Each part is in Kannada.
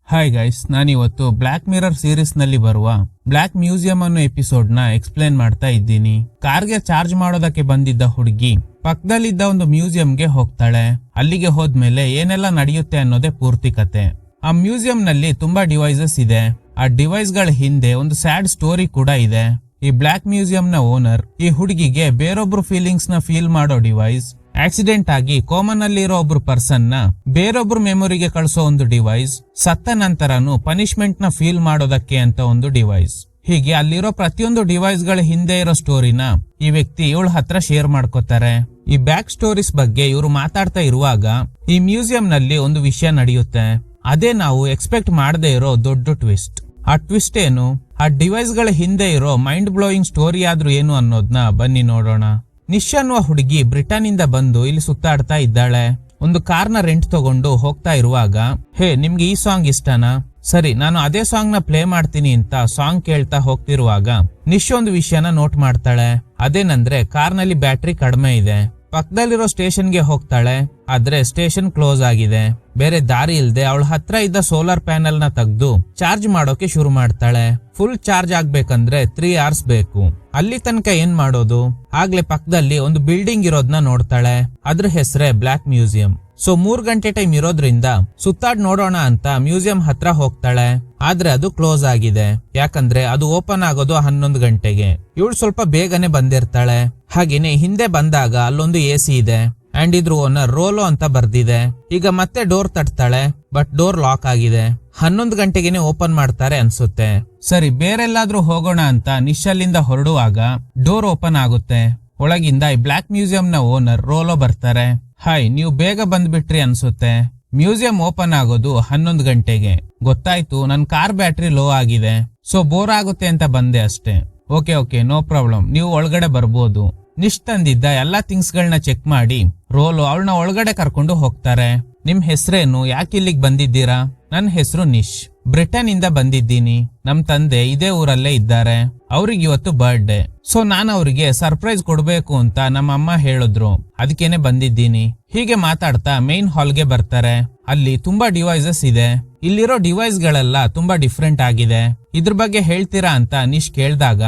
ಹಾಯ್ ಗೈಸ್, ನಾನಿವತ್ತು ಬ್ಲ್ಯಾಕ್ ಮಿರರ್ ಸೀರೀಸ್ ನಲ್ಲಿ ಬರುವ ಬ್ಲ್ಯಾಕ್ ಮ್ಯೂಸಿಯಂ ಅನ್ನೋ ಎಪಿಸೋಡ್ ನ ಎಕ್ಸ್ಪ್ಲೇನ್ ಮಾಡ್ತಾ ಇದ್ದೀನಿ. ಕಾರ್ಗೆ ಚಾರ್ಜ್ ಮಾಡೋದಕ್ಕೆ ಬಂದಿದ್ದ ಹುಡುಗಿ ಪಕ್ಕದಲ್ಲಿದ್ದ ಒಂದು ಮ್ಯೂಸಿಯಂಗೆ ಹೋಗ್ತಾಳೆ. ಅಲ್ಲಿಗೆ ಹೋದ್ಮೇಲೆ ಏನೆಲ್ಲ ನಡೆಯುತ್ತೆ ಅನ್ನೋದೇ ಪೂರ್ತಿ ಕತೆ. ಆ ಮ್ಯೂಸಿಯಂ ನಲ್ಲಿ ತುಂಬಾ ಡಿವೈಸಸ್ ಇದೆ. ಆ ಡಿವೈಸ್ ಗಳ ಹಿಂದೆ ಒಂದು ಸ್ಯಾಡ್ ಸ್ಟೋರಿ ಕೂಡ ಇದೆ. ಈ ಬ್ಲ್ಯಾಕ್ ಮ್ಯೂಸಿಯಂ ನ ಓನರ್ ಈ ಹುಡುಗಿಗೆ ಬೇರೊಬ್ರು ಫೀಲಿಂಗ್ಸ್ ನ ಫೀಲ್ ಮಾಡೋ ಡಿವೈಸ್, ಆಕ್ಸಿಡೆಂಟ್ ಆಗಿ ಕೋಮನ್ ಅಲ್ಲಿರೋ ಒಬ್ರು ಪರ್ಸನ್ ನ ಬೇರೊಬ್ರು ಮೆಮೊರಿಗೆ ಕಳಿಸೋ ಒಂದು ಡಿವೈಸ್, ಸತ್ತ ನಂತರನು ಪನಿಷ್ಮೆಂಟ್ ನ ಫೀಲ್ ಮಾಡೋದಕ್ಕೆ ಅಂತ ಒಂದು ಡಿವೈಸ್. ಹೀಗೆ ಅಲ್ಲಿರೋ ಪ್ರತಿಯೊಂದು ಡಿವೈಸ್ ಗಳ ಹಿಂದೆ ಇರೋ ಸ್ಟೋರಿನ ಈ ವ್ಯಕ್ತಿ ಇವಳ ಹತ್ರ ಶೇರ್ ಮಾಡ್ಕೋತಾರೆ. ಈ ಬ್ಯಾಕ್ ಸ್ಟೋರೀಸ್ ಬಗ್ಗೆ ಇವರು ಮಾತಾಡ್ತಾ ಇರುವಾಗ ಈ ಮ್ಯೂಸಿಯಂ ನಲ್ಲಿ ಒಂದು ವಿಷಯ ನಡೆಯುತ್ತೆ. ಅದೇ ನಾವು ಎಕ್ಸ್ಪೆಕ್ಟ್ ಮಾಡದೇ ಇರೋ ದೊಡ್ಡ ಟ್ವಿಸ್ಟ್. ಆ ಟ್ವಿಸ್ಟ್ ಏನು, ಆ ಡಿವೈಸ್ ಗಳ ಹಿಂದೆ ಇರೋ ಮೈಂಡ್ ಬ್ಲೋಯಿಂಗ್ ಸ್ಟೋರಿ ಆದ್ರೂ ಏನು ಅನ್ನೋದನ್ನ ಬನ್ನಿ ನೋಡೋಣ. ನಿಶ್ ಅನ್ನುವ ಹುಡುಗಿ ಬ್ರಿಟನ್ ಇಂದ ಬಂದು ಇಲ್ಲಿ ಸುತ್ತಾಡ್ತಾ ಇದ್ದಾಳೆ. ಒಂದು ಕಾರ್ನ ರೆಂಟ್ ತಗೊಂಡು ಹೋಗ್ತಾ ಇರುವಾಗ, ಹೇ ನಿಮ್ಗೆ ಈ ಸಾಂಗ್ ಇಷ್ಟನಾ, ಸರಿ ನಾನು ಅದೇ ಸಾಂಗ್ ನ ಪ್ಲೇ ಮಾಡ್ತೀನಿ ಅಂತ ಸಾಂಗ್ ಕೇಳ್ತಾ ಹೋಗ್ತಿರುವಾಗ ನಿಶ್ ಒಂದು ವಿಷಯನ ನೋಟ್ ಮಾಡ್ತಾಳೆ. ಅದೇನಂದ್ರೆ ಕಾರ್ನಲ್ಲಿ ಬ್ಯಾಟ್ರಿ ಕಡಿಮೆ ಇದೆ. ಪಕ್ಕದಲ್ಲಿರೋ ಸ್ಟೇಷನ್ಗೆ ಹೋಗ್ತಾಳೆ, ಆದ್ರೆ ಸ್ಟೇಷನ್ ಕ್ಲೋಸ್ ಆಗಿದೆ. ಬೇರೆ ದಾರಿ ಇಲ್ದೆ ಅವಳ ಹತ್ರ ಇದ್ದ ಸೋಲಾರ್ ಪ್ಯಾನೆಲ್ ನ ತೆಗೆದು ಚಾರ್ಜ್ ಮಾಡೋಕೆ ಶುರು ಮಾಡ್ತಾಳೆ. ಫುಲ್ ಚಾರ್ಜ್ ಆಗ್ಬೇಕಂದ್ರೆ 3 hours ಬೇಕು. ಅಲ್ಲಿ ತನಕ ಏನ್ ಮಾಡೋದು? ಆಗ್ಲೇ ಪಕ್ಕದಲ್ಲಿ ಒಂದು ಬಿಲ್ಡಿಂಗ್ ಇರೋದನ್ನ ನೋಡ್ತಾಳೆ. ಅದ್ರ ಹೆಸರೇ ಬ್ಲ್ಯಾಕ್ ಮ್ಯೂಸಿಯಂ. ಸೊ 3 ಗಂಟೆ ಟೈಮ್ ಇರೋದ್ರಿಂದ ಸುತ್ತಾಡ್ ನೋಡೋಣ ಅಂತ ಮ್ಯೂಸಿಯಂ ಹತ್ರ ಹೋಗ್ತಾಳೆ. ಆದ್ರೆ ಅದು ಕ್ಲೋಸ್ ಆಗಿದೆ. ಯಾಕಂದ್ರೆ ಅದು ಓಪನ್ ಆಗೋದು 11 ಗಂಟೆಗೆ. ಇವಳು ಸ್ವಲ್ಪ ಬೇಗನೆ ಬಂದಿರ್ತಾಳೆ. ಹಾಗೇನೆ ಹಿಂದೆ ಬಂದಾಗ ಅಲ್ಲೊಂದು AC ಇದೆ. ಅಂಡ್ ಇದ್ರ ಓನರ್ ರೋಲೋ ಅಂತ ಬರ್ದಿದೆ. ಈಗ ಮತ್ತೆ ಡೋರ್ ತಟ್ತಾಳೆ, ಬಟ್ ಡೋರ್ ಲಾಕ್ ಆಗಿದೆ. 11 ಗಂಟೆಗೆನೆ ಓಪನ್ ಮಾಡ್ತಾರೆ ಅನ್ಸುತ್ತೆ. ಸರಿ ಬೇರೆಲ್ಲಾದ್ರೂ ಹೋಗೋಣ ಅಂತ ನಿಶಲ್ಲಿಂದ ಹೊರಡುವಾಗ ಡೋರ್ ಓಪನ್ ಆಗುತ್ತೆ. ಒಳಗಿಂದ ಈ ಬ್ಲ್ಯಾಕ್ ಮ್ಯೂಸಿಯಂ ನ ಓನರ್ ರೋಲೋ ಬರ್ತಾರೆ. ಹಾಯ್, ನೀವು ಬೇಗ ಬಂದ್ಬಿಟ್ರಿ ಅನ್ಸುತ್ತೆ. ಮ್ಯೂಸಿಯಂ ಓಪನ್ ಆಗೋದು 11 ಗಂಟೆಗೆ. ಗೊತ್ತಾಯ್ತು, ನನ್ ಕಾರ್ ಬ್ಯಾಟ್ರಿ ಲೋ ಆಗಿದೆ, ಸೊ ಬೋರ್ ಆಗುತ್ತೆ ಅಂತ ಬಂದೆ ಅಷ್ಟೇ. ಓಕೆ ನೋ ಪ್ರಾಬ್ಲಮ್, ನೀವು ಒಳಗಡೆ ಬರ್ಬೋದು. ನಿಶ್ ತಂದಿದ್ದ ಎಲ್ಲಾ ಥಿಂಗ್ಸ್ ಗಳನ್ನ ಚೆಕ್ ಮಾಡಿ ರೋಲೋ ಅವಳನ್ನ ಒಳಗಡೆ ಕರ್ಕೊಂಡು ಹೋಗ್ತಾರೆ. ನಿಮ್ ಹೆಸರೇನು, ಯಾಕೆ ಇಲ್ಲಿಗೆ ಬಂದಿದ್ದೀರಾ? ನನ್ನ ಹೆಸರು ನಿಶ್, ಬ್ರಿಟನ್ ಇಂದ ಬಂದಿದ್ದೀನಿ. ನಮ್ ತಂದೆ ಇದೇ ಊರಲ್ಲೇ ಇದ್ದಾರೆ. ಅವ್ರಿಗೆ ಇವತ್ತು ಬರ್ಡೇ, ಸೊ ನಾನು ಅವ್ರಿಗೆ ಸರ್ಪ್ರೈಸ್ ಕೊಡ್ಬೇಕು ಅಂತ ನಮ್ಮ ಅಮ್ಮ ಹೇಳಿದ್ರು, ಅದಕ್ಕೇನೆ ಬಂದಿದ್ದೀನಿ. ಹೀಗೆ ಮಾತಾಡ್ತಾ ಮೇನ್ ಹಾಲ್ಗೆ ಬರ್ತಾರೆ. ಅಲ್ಲಿ ತುಂಬಾ ಡಿವೈಸಸ್ ಇದೆ. ಇಲ್ಲಿರೋ ಡಿವೈಸ್ ಗಳೆಲ್ಲ ತುಂಬಾ ಡಿಫ್ರೆಂಟ್ ಆಗಿದೆ. ಇದ್ರ ಬಗ್ಗೆ ಹೇಳ್ತೀರಾ ಅಂತ ನಿಶ್ ಕೇಳ್ದಾಗ,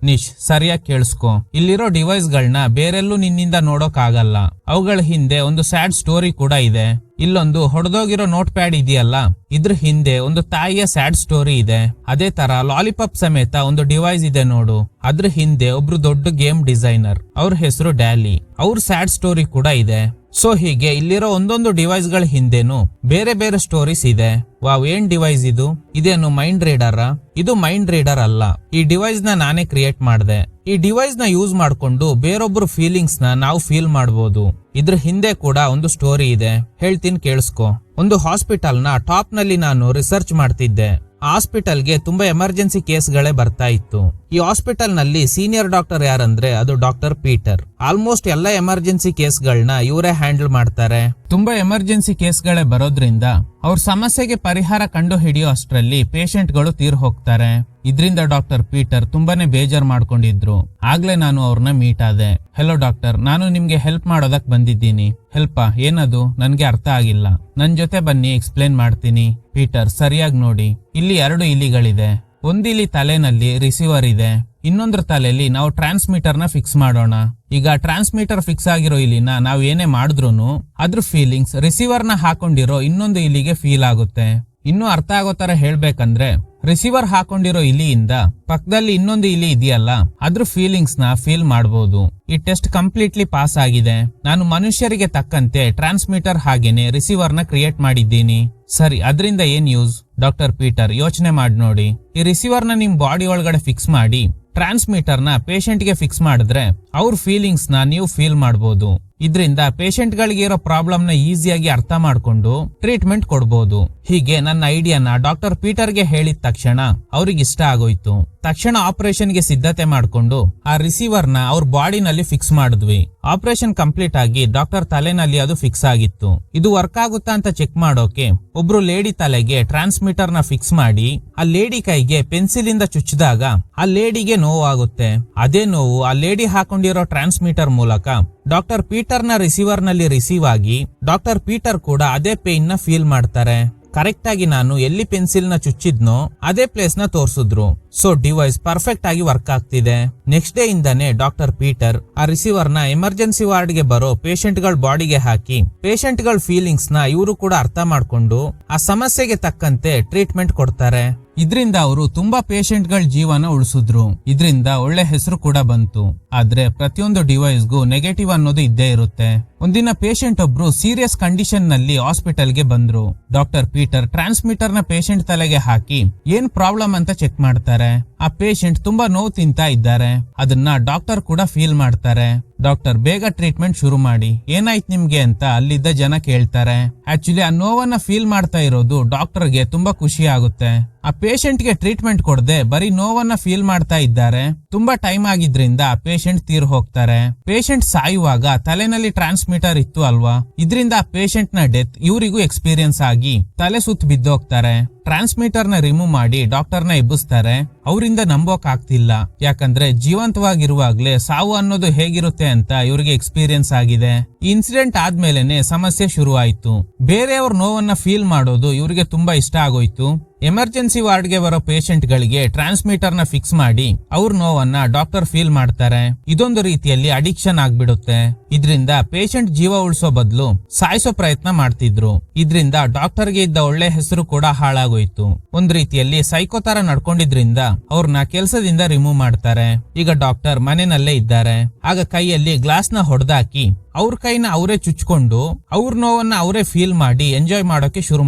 ನಿಶ್ ಸರಿಯಾಗಿ ಕೇಳಿಸ್ಕೊ, ಇಲ್ಲಿರೋ ಡಿವೈಸ್ ಗಳನ್ನ ಬೇರೆಲ್ಲೂ ನಿನ್ನಿಂದ ನೋಡೋಕ್ ಆಗಲ್ಲ. ಅವುಗಳ ಹಿಂದೆ ಒಂದು ಸ್ಯಾಡ್ ಸ್ಟೋರಿ ಕೂಡ ಇದೆ. ಇಲ್ಲೊಂದು ಹೊಡೆದೋಗಿರೋ ನೋಟ್ ಪ್ಯಾಡ್ ಇದೆಯಲ್ಲ, ಇದ್ರ ಹಿಂದೆ ಒಂದು ತಾಯಿಯ ಸ್ಯಾಡ್ ಸ್ಟೋರಿ ಇದೆ. ಅದೇ ತರ ಲಾಲಿಪಾಪ್ ಸಮೇತ ಒಂದು ಡಿವೈಸ್ ಇದೆ ನೋಡು, ಅದ್ರ ಹಿಂದೆ ಒಬ್ರು ದೊಡ್ಡ ಗೇಮ್ ಡಿಸೈನರ್, ಅವ್ರ ಹೆಸರು ಡ್ಯಾಲಿ, ಅವ್ರ ಸ್ಯಾಡ್ ಸ್ಟೋರಿ ಕೂಡ ಇದೆ. ಸೊ ಹೀಗೆ ಇಲ್ಲಿರೋ ಒಂದೊಂದು ಡಿವೈಸ್ ಗಳ ಹಿಂದೆನು ಬೇರೆ ಬೇರೆ ಸ್ಟೋರೀಸ್ ಇದೆ. ವಾವ್, ಏನ್ ಡಿವೈಸ್ ಇದು? ಇದೇನು ಮೈಂಡ್ ರೀಡರ್? ಇದು ಮೈಂಡ್ ರೀಡರ್ ಅಲ್ಲ. ಈ ಡಿವೈಸ್ ನ ನಾನೇ ಕ್ರಿಯೇಟ್ ಮಾಡಿದೆ. ಈ ಡಿವೈಸ್ ನ ಯೂಸ್ ಮಾಡ್ಕೊಂಡು ಬೇರೊಬ್ರು ಫೀಲಿಂಗ್ಸ್ ನ ನಾವು ಫೀಲ್ ಮಾಡಬಹುದು. ಇದ್ರ ಹಿಂದೆ ಕೂಡ ಒಂದು ಸ್ಟೋರಿ ಇದೆ, ಹೇಳ್ತೀನಿ ಕೇಳಿಸ್ಕೊ. ಒಂದು ಹಾಸ್ಪಿಟಲ್ ನ ಟಾಪ್ ನಲ್ಲಿ ನಾನು ರಿಸರ್ಚ್ ಮಾಡ್ತಿದ್ದೆ. ಹಾಸ್ಪಿಟಲ್ಗೆ ತುಂಬಾ ಎಮರ್ಜೆನ್ಸಿ ಕೇಸ್ಗಳೇ ಬರ್ತಾ ಇತ್ತು. ಈ ಹಾಸ್ಪಿಟಲ್ ನಲ್ಲಿ ಸೀನಿಯರ್ ಡಾಕ್ಟರ್ ಯಾರಂದ್ರೆ ಅದು ಡಾಕ್ಟರ್ ಪೀಟರ್. ಆಲ್ಮೋಸ್ಟ್ ಎಲ್ಲಾ ಎಮರ್ಜೆನ್ಸಿ ಕೇಸ್ಗಳನ್ನ ಇವರೇ ಹ್ಯಾಂಡಲ್ ಮಾಡ್ತಾರೆ. ತುಂಬಾ ಎಮರ್ಜೆನ್ಸಿ ಕೇಸ್ಗಳೇ ಬರೋದ್ರಿಂದ ಅವ್ರ ಸಮಸ್ಯೆಗೆ ಪರಿಹಾರ ಕಂಡು ಹಿಡಿಯೋ ಅಷ್ಟರಲ್ಲಿ ಪೇಷಂಟ್ ಗಳು ತೀರ್ ಹೋಗ್ತಾರೆ. ಇದ್ರಿಂದ ಡಾಕ್ಟರ್ ಪೀಟರ್ ತುಂಬಾನೇ ಬೇಜಾರ್ ಮಾಡ್ಕೊಂಡಿದ್ರು. ಆಗ್ಲೇ ನಾನು ಅವ್ರನ್ನ ಮೀಟ್ ಆದೆ. ಹೆಲೋ ಡಾಕ್ಟರ್, ನಾನು ನಿಮ್ಗೆ ಹೆಲ್ಪ್ ಮಾಡೋದಕ್ ಬಂದಿದ್ದೀನಿ. ಹೆಲ್ಪಾ? ಏನದು? ನನ್ಗೆ ಅರ್ಥ ಆಗಿಲ್ಲ. ನನ್ ಜೊತೆ ಬನ್ನಿ, ಎಕ್ಸ್ಪ್ಲೇನ್ ಮಾಡ್ತೀನಿ. ಪೀಟರ್, ಸರಿಯಾಗಿ ನೋಡಿ, ಇಲ್ಲಿ 2 ಇಲಿಗಳಿದೆ. ಒಂದಿಲಿ ತಲೆನಲ್ಲಿ ರಿಸೀವರ್ ಇದೆ, ಇನ್ನೊಂದ್ರ ತಲೆಯಲ್ಲಿ ನಾವು ಟ್ರಾನ್ಸ್ಮಿಟರ್ ನ ಫಿಕ್ಸ್ ಮಾಡೋಣ. ಈಗ ಟ್ರಾನ್ಸ್ಮಿಟರ್ ಫಿಕ್ಸ್ ಆಗಿರೋ ಇಲಿನ ನಾವ್ ಏನೇ ಮಾಡಿದ್ರು ಅದ್ರ ಫೀಲಿಂಗ್ಸ್ ರಿಸೀವರ್ ನ ಹಾಕೊಂಡಿರೋ ಇನ್ನೊಂದು ಇಲಿಗೆ ಫೀಲ್ ಆಗುತ್ತೆ. ಇನ್ನು ಅರ್ಥ ಆಗೋ ತರ ಹೇಳ್ಬೇಕಂದ್ರೆ, ರಿಸೀವರ್ ಹಾಕೊಂಡಿರೋ ಇಲಿಯಿಂದ ಪಕ್ಕದಲ್ಲಿ ಇನ್ನೊಂದು ಇಲಿ ಇದೆಯಲ್ಲ, ಅದ್ರ ಫೀಲಿಂಗ್ಸ್ ನ ಫೀಲ್ ಮಾಡಬಹುದು. ಈ ಟೆಸ್ಟ್ ಕಂಪ್ಲೀಟ್ಲಿ ಪಾಸ್ ಆಗಿದೆ. ನಾನು ಮನುಷ್ಯರಿಗೆ ತಕ್ಕಂತೆ ಟ್ರಾನ್ಸ್ಮಿಟರ್ ಹಾಗೇನೆ ರಿಸೀವರ್ ನ ಕ್ರಿಯೇಟ್ ಮಾಡಿದ್ದೀನಿ. ಸರಿ, ಅದರಿಂದ ಏನ್ ಯೂಸ್? ಡಾಕ್ಟರ್ ಪೀಟರ್, ಯೋಚನೆ ಮಾಡಿ ನೋಡಿ. ಈ ರಿಸೀವರ್ ನ ನಿಮ್ ಬಾಡಿ ಒಳಗಡೆ ಫಿಕ್ಸ್ ಮಾಡಿ ಟ್ರಾನ್ಸ್ಮಿಟರ್ ನ ಪೇಷಂಟ್ ಗೆ ಫಿಕ್ಸ್ ಮಾಡಿದ್ರೆ ಅವ್ರ ಫೀಲಿಂಗ್ಸ್ ನ ನೀವು ಫೀಲ್ ಮಾಡಬಹುದು. ಇದರಿಂದ ಪೇಷಂಟ್ ಗಳಿಗೆ ಇರೋ ಪ್ರಾಬ್ಲಮ್ ನ ಈಸಿಯಾಗಿ ಅರ್ಥ ಮಾಡ್ಕೊಂಡು ಟ್ರೀಟ್ಮೆಂಟ್ ಕೊಡಬಹುದು. ಹೀಗೆ ನನ್ನ ಐಡಿಯಾನ ಡಾಕ್ಟರ್ ಪೀಟರ್ ಗೆ ಹೇಳಿದ ತಕ್ಷಣ ಅವ್ರಿಗೆ ಇಷ್ಟ ಆಗೋಯ್ತು. ತಕ್ಷಣ ಆಪರೇಷನ್ ಗೆ ಸಿದ್ಧತೆ ಮಾಡ್ಕೊಂಡು ಆ ರಿಸೀವರ್ ನ ಅವ್ರ ಬಾಡಿನಲ್ಲಿ ಫಿಕ್ಸ್ ಮಾಡಿದ್ವಿ. ಆಪರೇಷನ್ ಕಂಪ್ಲೀಟ್ ಆಗಿ ಡಾಕ್ಟರ್ ತಲೆನಲ್ಲಿ ಅದು ಫಿಕ್ಸ್ ಆಗಿತ್ತು. ಇದು ವರ್ಕ್ ಆಗುತ್ತಾ ಅಂತ ಚೆಕ್ ಮಾಡೋಕೆ ಒಬ್ರು ಲೇಡಿ ತಲೆಗೆ ಟ್ರಾನ್ಸ್ಮಿಟರ್ ನ ಫಿಕ್ಸ್ ಮಾಡಿ ಆ ಲೇಡಿ ಕೈಗೆ ಪೆನ್ಸಿಲ್ ಇಂದ ಚುಚ್ಚಿದಾಗ ಆ ಲೇಡಿಗೆ ನೋವು ಆಗುತ್ತೆ. ಅದೇ ನೋವು ಆ ಲೇಡಿ ಹಾಕೊಂಡಿರೋ ಟ್ರಾನ್ಸ್ಮಿಟರ್ ಮೂಲಕ ಡಾಕ್ಟರ್ ಪೀಟರ್ ನ ರಿಸೀವರ್ ನಲ್ಲಿ ರಿಸೀವ್ ಆಗಿ ಡಾಕ್ಟರ್ ಪೀಟರ್ ಕೂಡ ಅದೇ ಪೇನ್ ನ ಫೀಲ್ ಮಾಡ್ತಾರೆ. ಕರೆಕ್ಟ್ ಆಗಿ ನಾನು ಎಲ್ಲಿ ಪೆನ್ಸಿಲ್ ನ ಚುಚ್ಚಿದ್ನೋ ಅದೇ ಪ್ಲೇಸ್ ನ ತೋರಿಸಿದ್ರು. ಸೊ ಡಿವೈಸ್ ಪರ್ಫೆಕ್ಟ್ ಆಗಿ ವರ್ಕ್ ಆಗ್ತಿದೆ. ನೆಕ್ಸ್ಟ್ ಡೇ ಇಂದಾನೆ ಡಾಕ್ಟರ್ ಪೀಟರ್ ಆ ರಿಸೀವರ್ ನ ಎಮರ್ಜೆನ್ಸಿ ವಾರ್ಡ್ ಗೆ ಬರೋ ಪೇಷಂಟ್ ಗಳ ಬಾಡಿಗೆ ಹಾಕಿ ಪೇಷಂಟ್ ಗಳ ಫೀಲಿಂಗ್ಸ್ ನ ಇವರು ಕೂಡ ಅರ್ಥ ಮಾಡ್ಕೊಂಡು ಆ ಸಮಸ್ಯೆಗೆ ತಕ್ಕಂತೆ ಟ್ರೀಟ್ಮೆಂಟ್ ಕೊಡ್ತಾರೆ. ಇದ್ರಿಂದ ಅವರು ತುಂಬಾ ಪೇಷಂಟ್ ಗಳ ಜೀವನ ಉಳಿಸಿದ್ರು. ಇದ್ರಿಂದ ಒಳ್ಳೆ ಹೆಸರು ಕೂಡ ಬಂತು. ಆದ್ರೆ ಪ್ರತಿಯೊಂದು ಡಿವೈಸ್ಗೂ ನೆಗೆಟಿವ್ ಅನ್ನೋದು ಇದ್ದೇ ಇರುತ್ತೆ. ಒಂದಿನ ಪೇಷಂಟ್ ಒಬ್ರು ಸೀರಿಯಸ್ ಕಂಡೀಷನ್ ನಲ್ಲಿ ಹಾಸ್ಪಿಟಲ್ ಗೆ ಬಂದ್ರು. ಡಾಕ್ಟರ್ ಪೀಟರ್ ಟ್ರಾನ್ಸ್ಮಿಟರ್ ನ ಪೇಷಂಟ್ ತಲೆಗೆ ಹಾಕಿ ಏನ್ ಪ್ರಾಬ್ಲಮ್ ಅಂತ ಚೆಕ್ ಮಾಡ್ತಾರೆ. ಆ ಪೇಷಂಟ್ ತುಂಬಾ ನೋವು ತಿಂತಾ ಇದ್ದಾರೆ. ಅದನ್ನ ಡಾಕ್ಟರ್ ಕೂಡ ಫೀಲ್ ಮಾಡ್ತಾರೆ. ಡಾಕ್ಟರ್ ಬೇಗ ಟ್ರೀಟ್ಮೆಂಟ್ ಶುರು ಮಾಡಿ, ಏನಾಯ್ತು ನಿಮ್ಗೆ ಅಂತ ಅಲ್ಲಿದ್ದ ಜನ ಕೇಳ್ತಾರೆ. ಆಕ್ಚುಲಿ ಆ ನೋವನ್ನ ಫೀಲ್ ಮಾಡ್ತಾ ಇರೋದು ಡಾಕ್ಟರ್ಗೆ ತುಂಬಾ ಖುಷಿ ಆಗುತ್ತೆ. ಆ ಪೇಷಂಟ್ ಗೆ ಟ್ರೀಟ್ಮೆಂಟ್ ಕೊಡದೆ ಬರೀ ನೋವನ್ನ ಫೀಲ್ ಮಾಡ್ತಾ ಇದ್ದಾರೆ. ತುಂಬಾ ಟೈಮ್ ಆಗಿದ್ರಿಂದ ಪೇಷಂಟ್ ತೀರ್ ಹೋಗ್ತಾರೆ. ಪೇಷಂಟ್ ಸಾಯುವಾಗ ತಲೆನಲ್ಲಿ ಟ್ರಾನ್ಸ್ಮಿಟರ್ ಇತ್ತು ಅಲ್ವಾ, ಇದರಿಂದ ಆ ಪೇಷಂಟ್ ನ ಡೆತ್ ಇವರಿಗೂ ಎಕ್ಸ್ಪೀರಿಯನ್ಸ್ ಆಗಿ ತಲೆ ಸುತ್ತ ಬಿದ್ದೋಗ್ತಾರೆ. ಟ್ರಾನ್ಸ್ಮಿಟರ್ ನ ರಿಮೂವ್ ಮಾಡಿ ಡಾಕ್ಟರ್ ನ ಎಬ್ಬಿಸ್ತಾರೆ. ಅವರಿಂದ ನಂಬೋಕ್ ಆಗ್ತಿಲ್ಲ, ಯಾಕಂದ್ರೆ ಜೀವಂತವಾಗಿರುವಾಗ್ಲೇ ಸಾವು ಅನ್ನೋದು ಹೇಗಿರುತ್ತೆ ಅಂತ ಇವ್ರಿಗೆ ಎಕ್ಸ್ಪೀರಿಯನ್ಸ್ ಆಗಿದೆ. ಈ ಇನ್ಸಿಡೆಂಟ್ ಆದ್ಮೇಲೆನೆ ಸಮಸ್ಯೆ ಶುರು ಆಯ್ತು. ಬೇರೆಯವ್ರ ನೋವನ್ನ ಫೀಲ್ ಮಾಡೋದು ಇವ್ರಿಗೆ ತುಂಬಾ ಇಷ್ಟ ಆಗೋಯ್ತು. ಎಮರ್ಜೆನ್ಸಿ ವಾರ್ಡ್ ಗೆ ಬರೋ ಪೇಷಂಟ್ ಗಳಿಗೆ ಟ್ರಾನ್ಸ್ಮಿಟರ್ ನ ಫಿಕ್ಸ್ ಮಾಡಿ ಅವ್ರ ನೋವನ್ನ ಡಾಕ್ಟರ್ ಫೀಲ್ ಮಾಡ್ತಾರೆ. ಇದೊಂದು ರೀತಿಯಲ್ಲಿ ಅಡಿಕ್ಷನ್ ಆಗ್ಬಿಡುತ್ತೆ. ಇದರಿಂದ ಪೇಷಂಟ್ ಜೀವ ಉಳಿಸೋ ಬದಲು ಸಾಯಿಸೋ ಪ್ರಯತ್ನ ಮಾಡ್ತಿದ್ರು. ಇದರಿಂದ ಡಾಕ್ಟರ್ ಗೆ ಇದ್ದ ಒಳ್ಳೆ ಹೆಸರು ಕೂಡ ಹಾಳಾಗೋಯ್ತು. ಒಂದ್ ರೀತಿಯಲ್ಲಿ ಸೈಕೋ ತರ ನಡ್ಕೊಂಡಿದ್ರಿಂದ ಅವ್ರನ್ನ ಕೆಲಸದಿಂದ ರಿಮೂವ್ ಮಾಡ್ತಾರೆ. ಈಗ ಡಾಕ್ಟರ್ ಮನೆಯಲ್ಲೇ ಇದ್ದಾರೆ. ಆಗ ಕೈಯಲ್ಲಿ ಗ್ಲಾಸ್ ನ ಹೊಡೆದಾಕಿ ಅವ್ರ ಕೈನ ಅವರೇ ಚುಚ್ಕೊಂಡು ಅವ್ರ ನೋವನ್ನ ಅವರೇ ಫೀಲ್ ಮಾಡಿ ಎಂಜಾಯ್ ಮಾಡೋಕೆ ಶುರು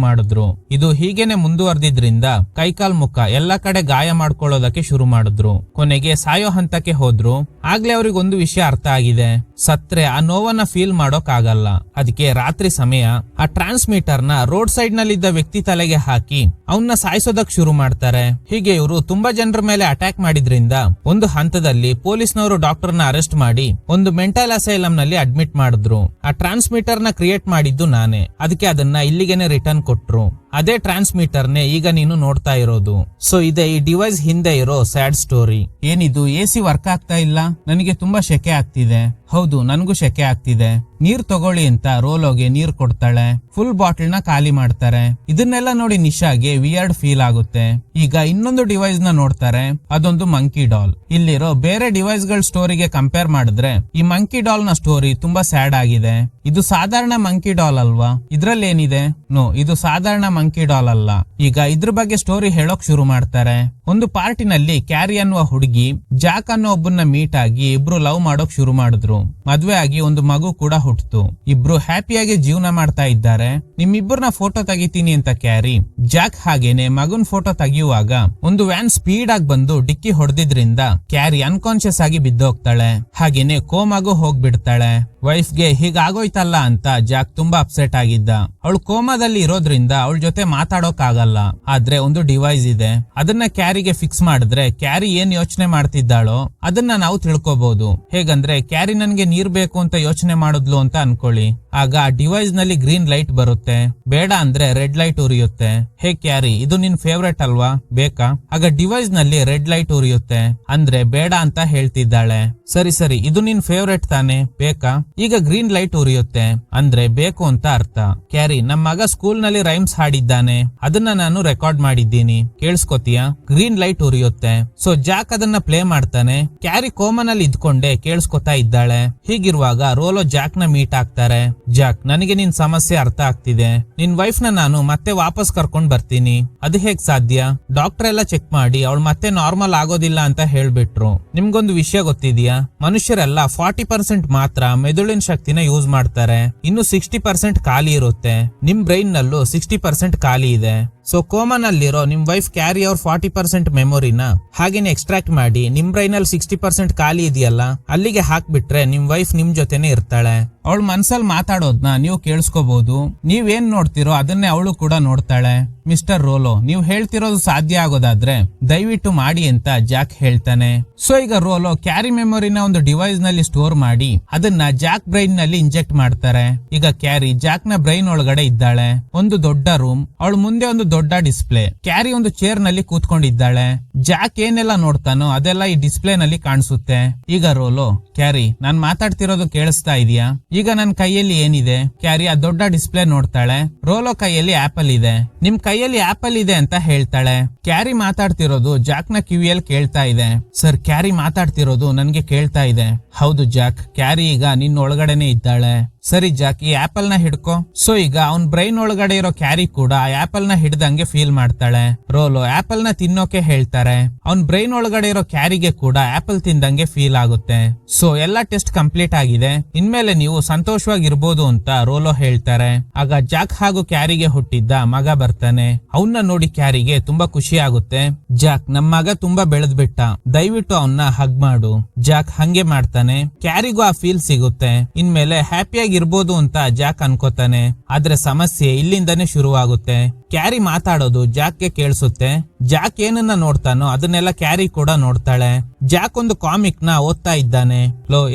ಮಾಡಿದ್ರು. ಇದು ಹೀಗೇನೆ ಮುಂದುವರೆದಿದ್ರಿಂದ ಕೈಕಾಲ್ ಮುಖ ಎಲ್ಲಾ ಕಡೆ ಗಾಯ ಮಾಡ್ಕೊಳ್ಳೋದಕ್ಕೆ ಶುರು ಮಾಡಿದ್ರು. ಕೊನೆಗೆ ಸಾಯೋ ಹಂತಕ್ಕೆ ಹೋದ್ರು. ಆಗ್ಲೇ ಅವ್ರಿಗೆ ಒಂದು ವಿಷಯ ಅರ್ಥ ಆಗಿದೆ, ಸತ್ರೆ ಆ ನೋವನ್ನ ಫೀಲ್ ಮಾಡೋಕ್ ಆಗಲ್ಲ. ಅದಕ್ಕೆ ರಾತ್ರಿ ಸಮಯ ಆ ಟ್ರಾನ್ಸ್ಮಿಟರ್ ನ ರೋಡ್ ಸೈಡ್ ನಲ್ಲಿದ್ದ ವ್ಯಕ್ತಿ ತಲೆಗೆ ಹಾಕಿ ಅವನ್ನ ಸಾಯಿಸೋದಕ್ ಶುರು ಮಾಡ್ತಾರೆ. ಹೀಗೆ ಇವರು ತುಂಬಾ ಜನರ ಮೇಲೆ ಅಟ್ಯಾಕ್ ಮಾಡಿದ್ರಿಂದ ಒಂದು ಹಂತದಲ್ಲಿ ಪೊಲೀಸ್ನವರು ಡಾಕ್ಟರ್ ನ ಅರೆಸ್ಟ್ ಮಾಡಿ ಒಂದು ಮೆಂಟಲ್ ಅಸೈಲಂ ನಲ್ಲಿ ಅಡ್ಮಿಟ್ ಮಾಡಿದ್ರು. ಆ ಟ್ರಾನ್ಸ್ಮಿಟರ್ ನ ಕ್ರಿಯೇಟ್ ಮಾಡಿದ್ದು ನಾನೇ. ಅದಕ್ಕೆ ಅದನ್ನ ಇಲ್ಲಿಗೆನೆ ರಿಟರ್ನ್ ಕೊಟ್ರು. ಅದೇ ಟ್ರಾನ್ಸ್ಮಿಟರ್ ನೇ ಈಗ ನೀನು ನೋಡ್ತಾ ಇರೋದು. ಸೊ ಇದೆ ಈ ಡಿವೈಸ್ ಹಿಂದೆ ಇರೋ ಸ್ಯಾಡ್ ಸ್ಟೋರಿ. ಏನಿದು AC ವರ್ಕ್ ಆಗ್ತಾ ಇಲ್ಲ, ನನಗೆ ತುಂಬಾ ಶೆಕೆ ಆಗ್ತಿದೆ. ಹೌದು, ನನಗೂ ಶೆಕೆ ಆಗ್ತಿದೆ. ನೀರ್ ತಗೊಳ್ಳಿ ಅಂತ ರೋಲೋಗೆ ನೀರ್ ಕೊಡ್ತಾಳೆ. ಫುಲ್ ಬಾಟಲ್ ನ ಖಾಲಿ ಮಾಡ್ತಾರೆ. ಇದನ್ನೆಲ್ಲ ನೋಡಿ ನಿಶಾಗೆ ವಿಯರ್ಡ್ ಫೀಲ್ ಆಗುತ್ತೆ. ಈಗ ಇನ್ನೊಂದು ಡಿವೈಸ್ ನ ನೋಡ್ತಾರೆ. ಅದೊಂದು ಮಂಕಿ ಡಾಲ್. ಇಲ್ಲಿರೋ ಬೇರೆ ಡಿವೈಸ್ ಗಳ ಸ್ಟೋರಿಗೆ ಕಂಪೇರ್ ಮಾಡಿದ್ರೆ ಈ ಮಂಕಿ ಡಾಲ್ ನ ಸ್ಟೋರಿ ತುಂಬಾ ಸ್ಯಾಡ್ ಆಗಿದೆ. ಇದು ಸಾಧಾರಣ ಮಂಕಿ ಡಾಲ್ ಅಲ್ವಾ? ಇದ್ರಲ್ಲಿ ಏನಿದೆ? ನೋ, ಇದು ಸಾಧಾರಣ ಮಂಕಿ ಡಾಲ್ ಅಲ್ಲ. ಈಗ ಇದ್ರ ಬಗ್ಗೆ ಸ್ಟೋರಿ ಹೇಳೋಕ್ ಶುರು ಮಾಡ್ತಾರೆ. ಒಂದು ಪಾರ್ಟಿನಲ್ಲಿ ಕ್ಯಾರಿ ಅನ್ನುವ ಹುಡುಗಿ ಜಾಕ್ ಅನ್ನೋ ಒಬ್ಬನ್ನ ಮೀಟ್ ಆಗಿ ಇಬ್ರು ಲವ್ ಮಾಡೋಕ್ ಶುರು ಮಾಡಿದ್ರು. ಮದ್ವೆ ಆಗಿ ಒಂದು ಮಗು ಕೂಡ ಹುಟ್ಟಿತು. ಇಬ್ರು ಹ್ಯಾಪಿಯಾಗಿ ಜೀವನ ಮಾಡ್ತಾ ಇದ್ದಾರೆ. ನಿಮ್ಮಿಬ್ಬರನ್ನ ಫೋಟೋ ತೆಗಿತೀನಿ ಅಂತ ಕ್ಯಾರಿ ಜಾಕ್ ಹಾಗೇನೆ ಮಗುನ್ ಫೋಟೋ ತೆಗೆಯುವಾಗ ಒಂದು ವ್ಯಾನ್ ಸ್ಪೀಡ್ ಆಗಿ ಬಂದು ಡಿಕ್ಕಿ ಹೊಡೆದಿದ್ರಿಂದ ಕ್ಯಾರಿ ಅನ್ಕಾನ್ಶಿಯಸ್ ಆಗಿ ಬಿದ್ದೋಗ್ತಾಳೆ. ಹಾಗೇನೆ ಕೋಮಾಗೂ ಹೋಗ್ಬಿಡ್ತಾಳೆ. ವೈಫ್ಗೆ ಹೀಗಾಗೋಯ್ತಲ್ಲ ಅಂತ ಜಾಕ್ ತುಂಬಾ ಅಪ್ಸೆಟ್ ಆಗಿದ್ದ. ಅವಳು ಕೋಮಾದಲ್ಲಿ ಇರೋದ್ರಿಂದ ಅವಳ ಜೊತೆ ಮಾತಾಡೋಕ್ ಆಗಲ್ಲ. ಆದ್ರೆ ಒಂದು ಡಿವೈಸ್ ಇದೆ, ಅದನ್ನ ಕ್ಯಾರಿಗೆ ಫಿಕ್ಸ್ ಮಾಡಿದ್ರೆ ಕ್ಯಾರಿ ಏನ್ ಯೋಚನೆ ಮಾಡ್ತಿದ್ದಾಳೋ ಅದನ್ನ ನಾವು ತಿಳ್ಕೊಬಹುದು. ಹೇಗಂದ್ರೆ ಕ್ಯಾರಿ ನನ್ಗೆ ನೀರ್ ಬೇಕು ಅಂತ ಯೋಚನೆ ಮಾಡಿದ್ಲು ಅಂತ ಅನ್ಕೊಳ್ಳಿ. ಆಗ ಆ ಡಿವೈಸ್ ನಲ್ಲಿ ಗ್ರೀನ್ ಲೈಟ್ ಬರುತ್ತೆ. ಬೇಡ ಅಂದ್ರೆ ರೆಡ್ ಲೈಟ್ ಉರಿಯುತ್ತೆ. ಹೇ ಕ್ಯಾರಿ, ಇದು ನಿನ್ ಫೇವ್ರೇಟ್ ಅಲ್ವಾ, ಬೇಕಾ? ಆಗ ಡಿವೈಸ್ ನಲ್ಲಿ ರೆಡ್ ಲೈಟ್ ಉರಿಯುತ್ತೆ. ಅಂದ್ರೆ ಬೇಡ ಅಂತ ಹೇಳ್ತಿದ್ದಾಳೆ. ಸರಿ ಸರಿ, ಇದು ನಿನ್ ಫೇವ್ರೇಟ್ ತಾನೆ, ಬೇಕಾ? ಈಗ ಗ್ರೀನ್ ಲೈಟ್ ಉರಿಯುತ್ತೆ. ಅಂದ್ರೆ ಬೇಕು ಅಂತ ಅರ್ಥ. ಕ್ಯಾರಿ, ನಮ್ಮ ಮಗ ಸ್ಕೂಲ್ ನಲ್ಲಿ ರೈಮ್ಸ್ ಹಾಡಿದ್ದಾನೆ, ಅದನ್ನ ನಾನು ರೆಕಾರ್ಡ್ ಮಾಡಿದ್ದೀನಿ, ಕೇಳಿಸ್ಕೊತೀಯಾ? ಗ್ರೀನ್ ಲೈಟ್ ಉರಿಯುತ್ತೆ. ಸೊ ಜಾಕ್ ಅದನ್ನ ಪ್ಲೇ ಮಾಡ್ತಾನೆ. ಕ್ಯಾರಿ ಕೋಮನಲ್ಲಿ ಇದ್ಕೊಂಡೆ ಕೇಳಿಸ್ಕೊತಾ ಇದ್ದಾಳೆ. ಹೀಗಿರುವಾಗ ರೋಲೋ ಜಾಕ್ ನ ಮೀಟ್ ಆಗ್ತಾರೆ. ಜಾಕ್, ನನಗೆ ನಿನ್ ಸಮಸ್ಯೆ ಅರ್ಥ ಆಗ್ತಿದೆ. ನಿನ್ ವೈಫ್ ನ ನಾನು ಮತ್ತೆ ವಾಪಸ್ ಕರ್ಕೊಂಡ್ ಬರ್ತೀನಿ. ಅದು ಹೇಗ್ ಸಾಧ್ಯ? ಡಾಕ್ಟರ್ ಎಲ್ಲ ಚೆಕ್ ಮಾಡಿ ಅವಳು ಮತ್ತೆ ನಾರ್ಮಲ್ ಆಗೋದಿಲ್ಲ ಅಂತ ಹೇಳ್ಬಿಟ್ರು. ನಿಮ್ಗೊಂದು ವಿಷಯ ಗೊತ್ತಿದ್ಯಾ? ಮನುಷ್ಯರೆಲ್ಲ 40% ಮಾತ್ರ ಮೆದುಳಿನ ಶಕ್ತಿನ ಯೂಸ್ ಮಾಡ್ತಾರೆ. ಇನ್ನು 60% ಖಾಲಿ ಇರುತ್ತೆ. ನಿಮ್ ಬ್ರೈನ್ ನಲ್ಲೂ 60% ಖಾಲಿ ಇದೆ. ಸೊ ಕೋಮನಲ್ಲಿರೋ ನಿಮ್ ವೈಫ್ ಕ್ಯಾರಿ ಅವ್ರ 40% ಮೆಮೊರಿನ ಹಾಗೇನೆ ಎಕ್ಸ್ಟ್ರಾಕ್ಟ್ ಮಾಡಿ ನಿಮ್ ಬ್ರೈನ್ ಅಲ್ಲಿ 60% ಖಾಲಿ ಇದೆಯಲ್ಲ ಅಲ್ಲಿಗೆ ಹಾಕ್ಬಿಟ್ರೆ ನಿಮ್ ವೈಫ್ ನಿಮ್ ಜೊತೆನೆ ಇರ್ತಾಳೆ. ಅವಳ ಮನ್ಸಲ್ಲಿ ಮಾತಾಡೋದ್ನ ನೀವು ಕೇಳಿಸ್ಕೋಬಹುದು. ನೀವೇನ್ ನೋಡ್ತಿರೋ ಅದನ್ನೇ ಅವಳು ಕೂಡ ನೋಡ್ತಾಳೆ. ಮಿಸ್ಟರ್ ರೋಲೋ, ನೀವು ಹೇಳ್ತಿರೋದು ಸಾಧ್ಯ ಆಗೋದಾದ್ರೆ ದಯವಿಟ್ಟು ಮಾಡಿ ಅಂತ ಜಾಕ್ ಹೇಳ್ತಾನೆ. ಸೊ ಈಗ ರೋಲೋ ಕ್ಯಾರಿ ಮೆಮೊರಿನ ಒಂದು ಡಿವೈಸ್ ನಲ್ಲಿ ಸ್ಟೋರ್ ಮಾಡಿ ಅದನ್ನ ಜಾಕ್ ಬ್ರೈನ್ ನಲ್ಲಿ ಇಂಜೆಕ್ಟ್ ಮಾಡ್ತಾರೆ. ಈಗ ಕ್ಯಾರಿ ಜಾಕ್ ನ ಬ್ರೈನ್ ಒಳಗಡೆ ಇದ್ದಾಳೆ. ಒಂದು ದೊಡ್ಡ ರೂಮ್, ಅವಳ ಮುಂದೆ ಒಂದು ದೊಡ್ಡ ಡಿಸ್ಪ್ಲೇ. ಕ್ಯಾರಿ ಒಂದು ಚೇರ್ ನಲ್ಲಿ ಕೂತ್ಕೊಂಡಿದ್ದಾಳೆ. ಜಾಕ್ ಏನೆಲ್ಲ ನೋಡ್ತಾನೋ ಅದೆಲ್ಲ ಈ ಡಿಸ್ಪ್ಲೇ ನಲ್ಲಿ ಕಾಣಿಸುತ್ತೆ. ಈಗ ರೋಲೋ, ಕ್ಯಾರಿ ನಾನ್ ಮಾತಾಡ್ತಿರೋದು ಕೇಳಿಸ್ತಾ ಇದೆಯಾ? ಈಗ ನನ್ ಕೈಯಲ್ಲಿ ಏನಿದೆ? ಕ್ಯಾರಿ ಆ ದೊಡ್ಡ ಡಿಸ್ಪ್ಲೇ ನೋಡ್ತಾಳೆ. ರೋಲೋ ಕೈಯಲ್ಲಿ ಆಪಲ್ ಇದೆ. ನಿಮ್ ಕೈಯಲ್ಲಿ ಆಪಲ್ ಇದೆ ಅಂತ ಹೇಳ್ತಾಳೆ. ಕ್ಯಾರಿ ಮಾತಾಡ್ತಿರೋದು ಜಾಕ್ ನ ಕಿವಿಯಲ್ಲಿ ಕೇಳ್ತಾ ಇದೆ. ಸರ್, ಕ್ಯಾರಿ ಮಾತಾಡ್ತಿರೋದು ನನ್ಗೆ ಕೇಳ್ತಾ ಇದೆ. ಹೌದು ಜಾಕ್, ಕ್ಯಾರಿ ಈಗ ನಿನ್ನ ಒಳಗಡೆನೆ ಇದ್ದಾಳೆ. ಸರಿ ಜಾಕ್, ಈ ಆಪಲ್ ನ ಹಿಡ್ಕೋ. ಸೊ ಈಗ ಅವನ್ ಬ್ರೈನ್ ಒಳಗಡೆ ಇರೋ ಕ್ಯಾರಿ ಕೂಡ ಆ ಆಪಲ್ ನ ಹಿಡ್ದಂಗೆ ಫೀಲ್ ಮಾಡ್ತಾಳೆ. ರೋಲೋ ಆಪಲ್ ನ ತಿನ್ನೋಕೆ ಹೇಳ್ತಾರೆ. ಅವನ್ ಬ್ರೈನ್ ಒಳಗಡೆ ಇರೋ ಕ್ಯಾರಿಗೆ ಕೂಡ ಆಪಲ್ ತಿಂದಂಗೆ ಫೀಲ್ ಆಗುತ್ತೆ. ಸೊ ಎಲ್ಲಾ ಟೆಸ್ಟ್ ಕಂಪ್ಲೀಟ್ ಆಗಿದೆ, ಇನ್ಮೇಲೆ ನೀವು ಸಂತೋಷವಾಗಿರ್ಬೋದು ಅಂತ ರೋಲೋ ಹೇಳ್ತಾರೆ. ಆಗ ಜಾಕ್ ಹಾಗೂ ಕ್ಯಾರಿಗೆ ಹುಟ್ಟಿದ್ದ ಮಗ ಬರ್ತಾನೆ. ಅವನ್ನ ನೋಡಿ ಕ್ಯಾರಿಗೆ ತುಂಬಾ ಖುಷಿ ಆಗುತ್ತೆ. ಜಾಕ್, ನಮ್ ಮಗ ತುಂಬಾ ಬೆಳೆದ್ಬಿಟ್ಟ, ದಯವಿಟ್ಟು ಅವನ್ನ ಹಗ್ ಮಾಡು. ಜಾಕ್ ಹಂಗೆ ಮಾಡ್ತಾನೆ. ಕ್ಯಾರಿಗೂ ಆ ಫೀಲ್ ಸಿಗುತ್ತೆ. ಇನ್ಮೇಲೆ ಹ್ಯಾಪಿಯಾಗಿ ಇರ್ಬೋದು ಅಂತ ಜಾಕ್ ಅನ್ಕೋತಾನೆ. ಆದ್ರೆ ಸಮಸ್ಯೆ ಇಲ್ಲಿಂದಾನೇ ಶುರುವಾಗುತ್ತೆ. ಕ್ಯಾರಿ ಮಾತಾಡೋದು ಜಾಕ್ಗೆ ಕೇಳಿಸುತ್ತೆ. ಜಾಕ್ ಏನನ್ನ ನೋಡ್ತಾನೋ ಅದನ್ನೆಲ್ಲ ಕ್ಯಾರಿ ಕೂಡ ನೋಡ್ತಾಳೆ. ಜಾಕ್ ಒಂದು ಕಾಮಿಕ್ ನ ಓದ್ತಾ ಇದ್ದಾನೆ.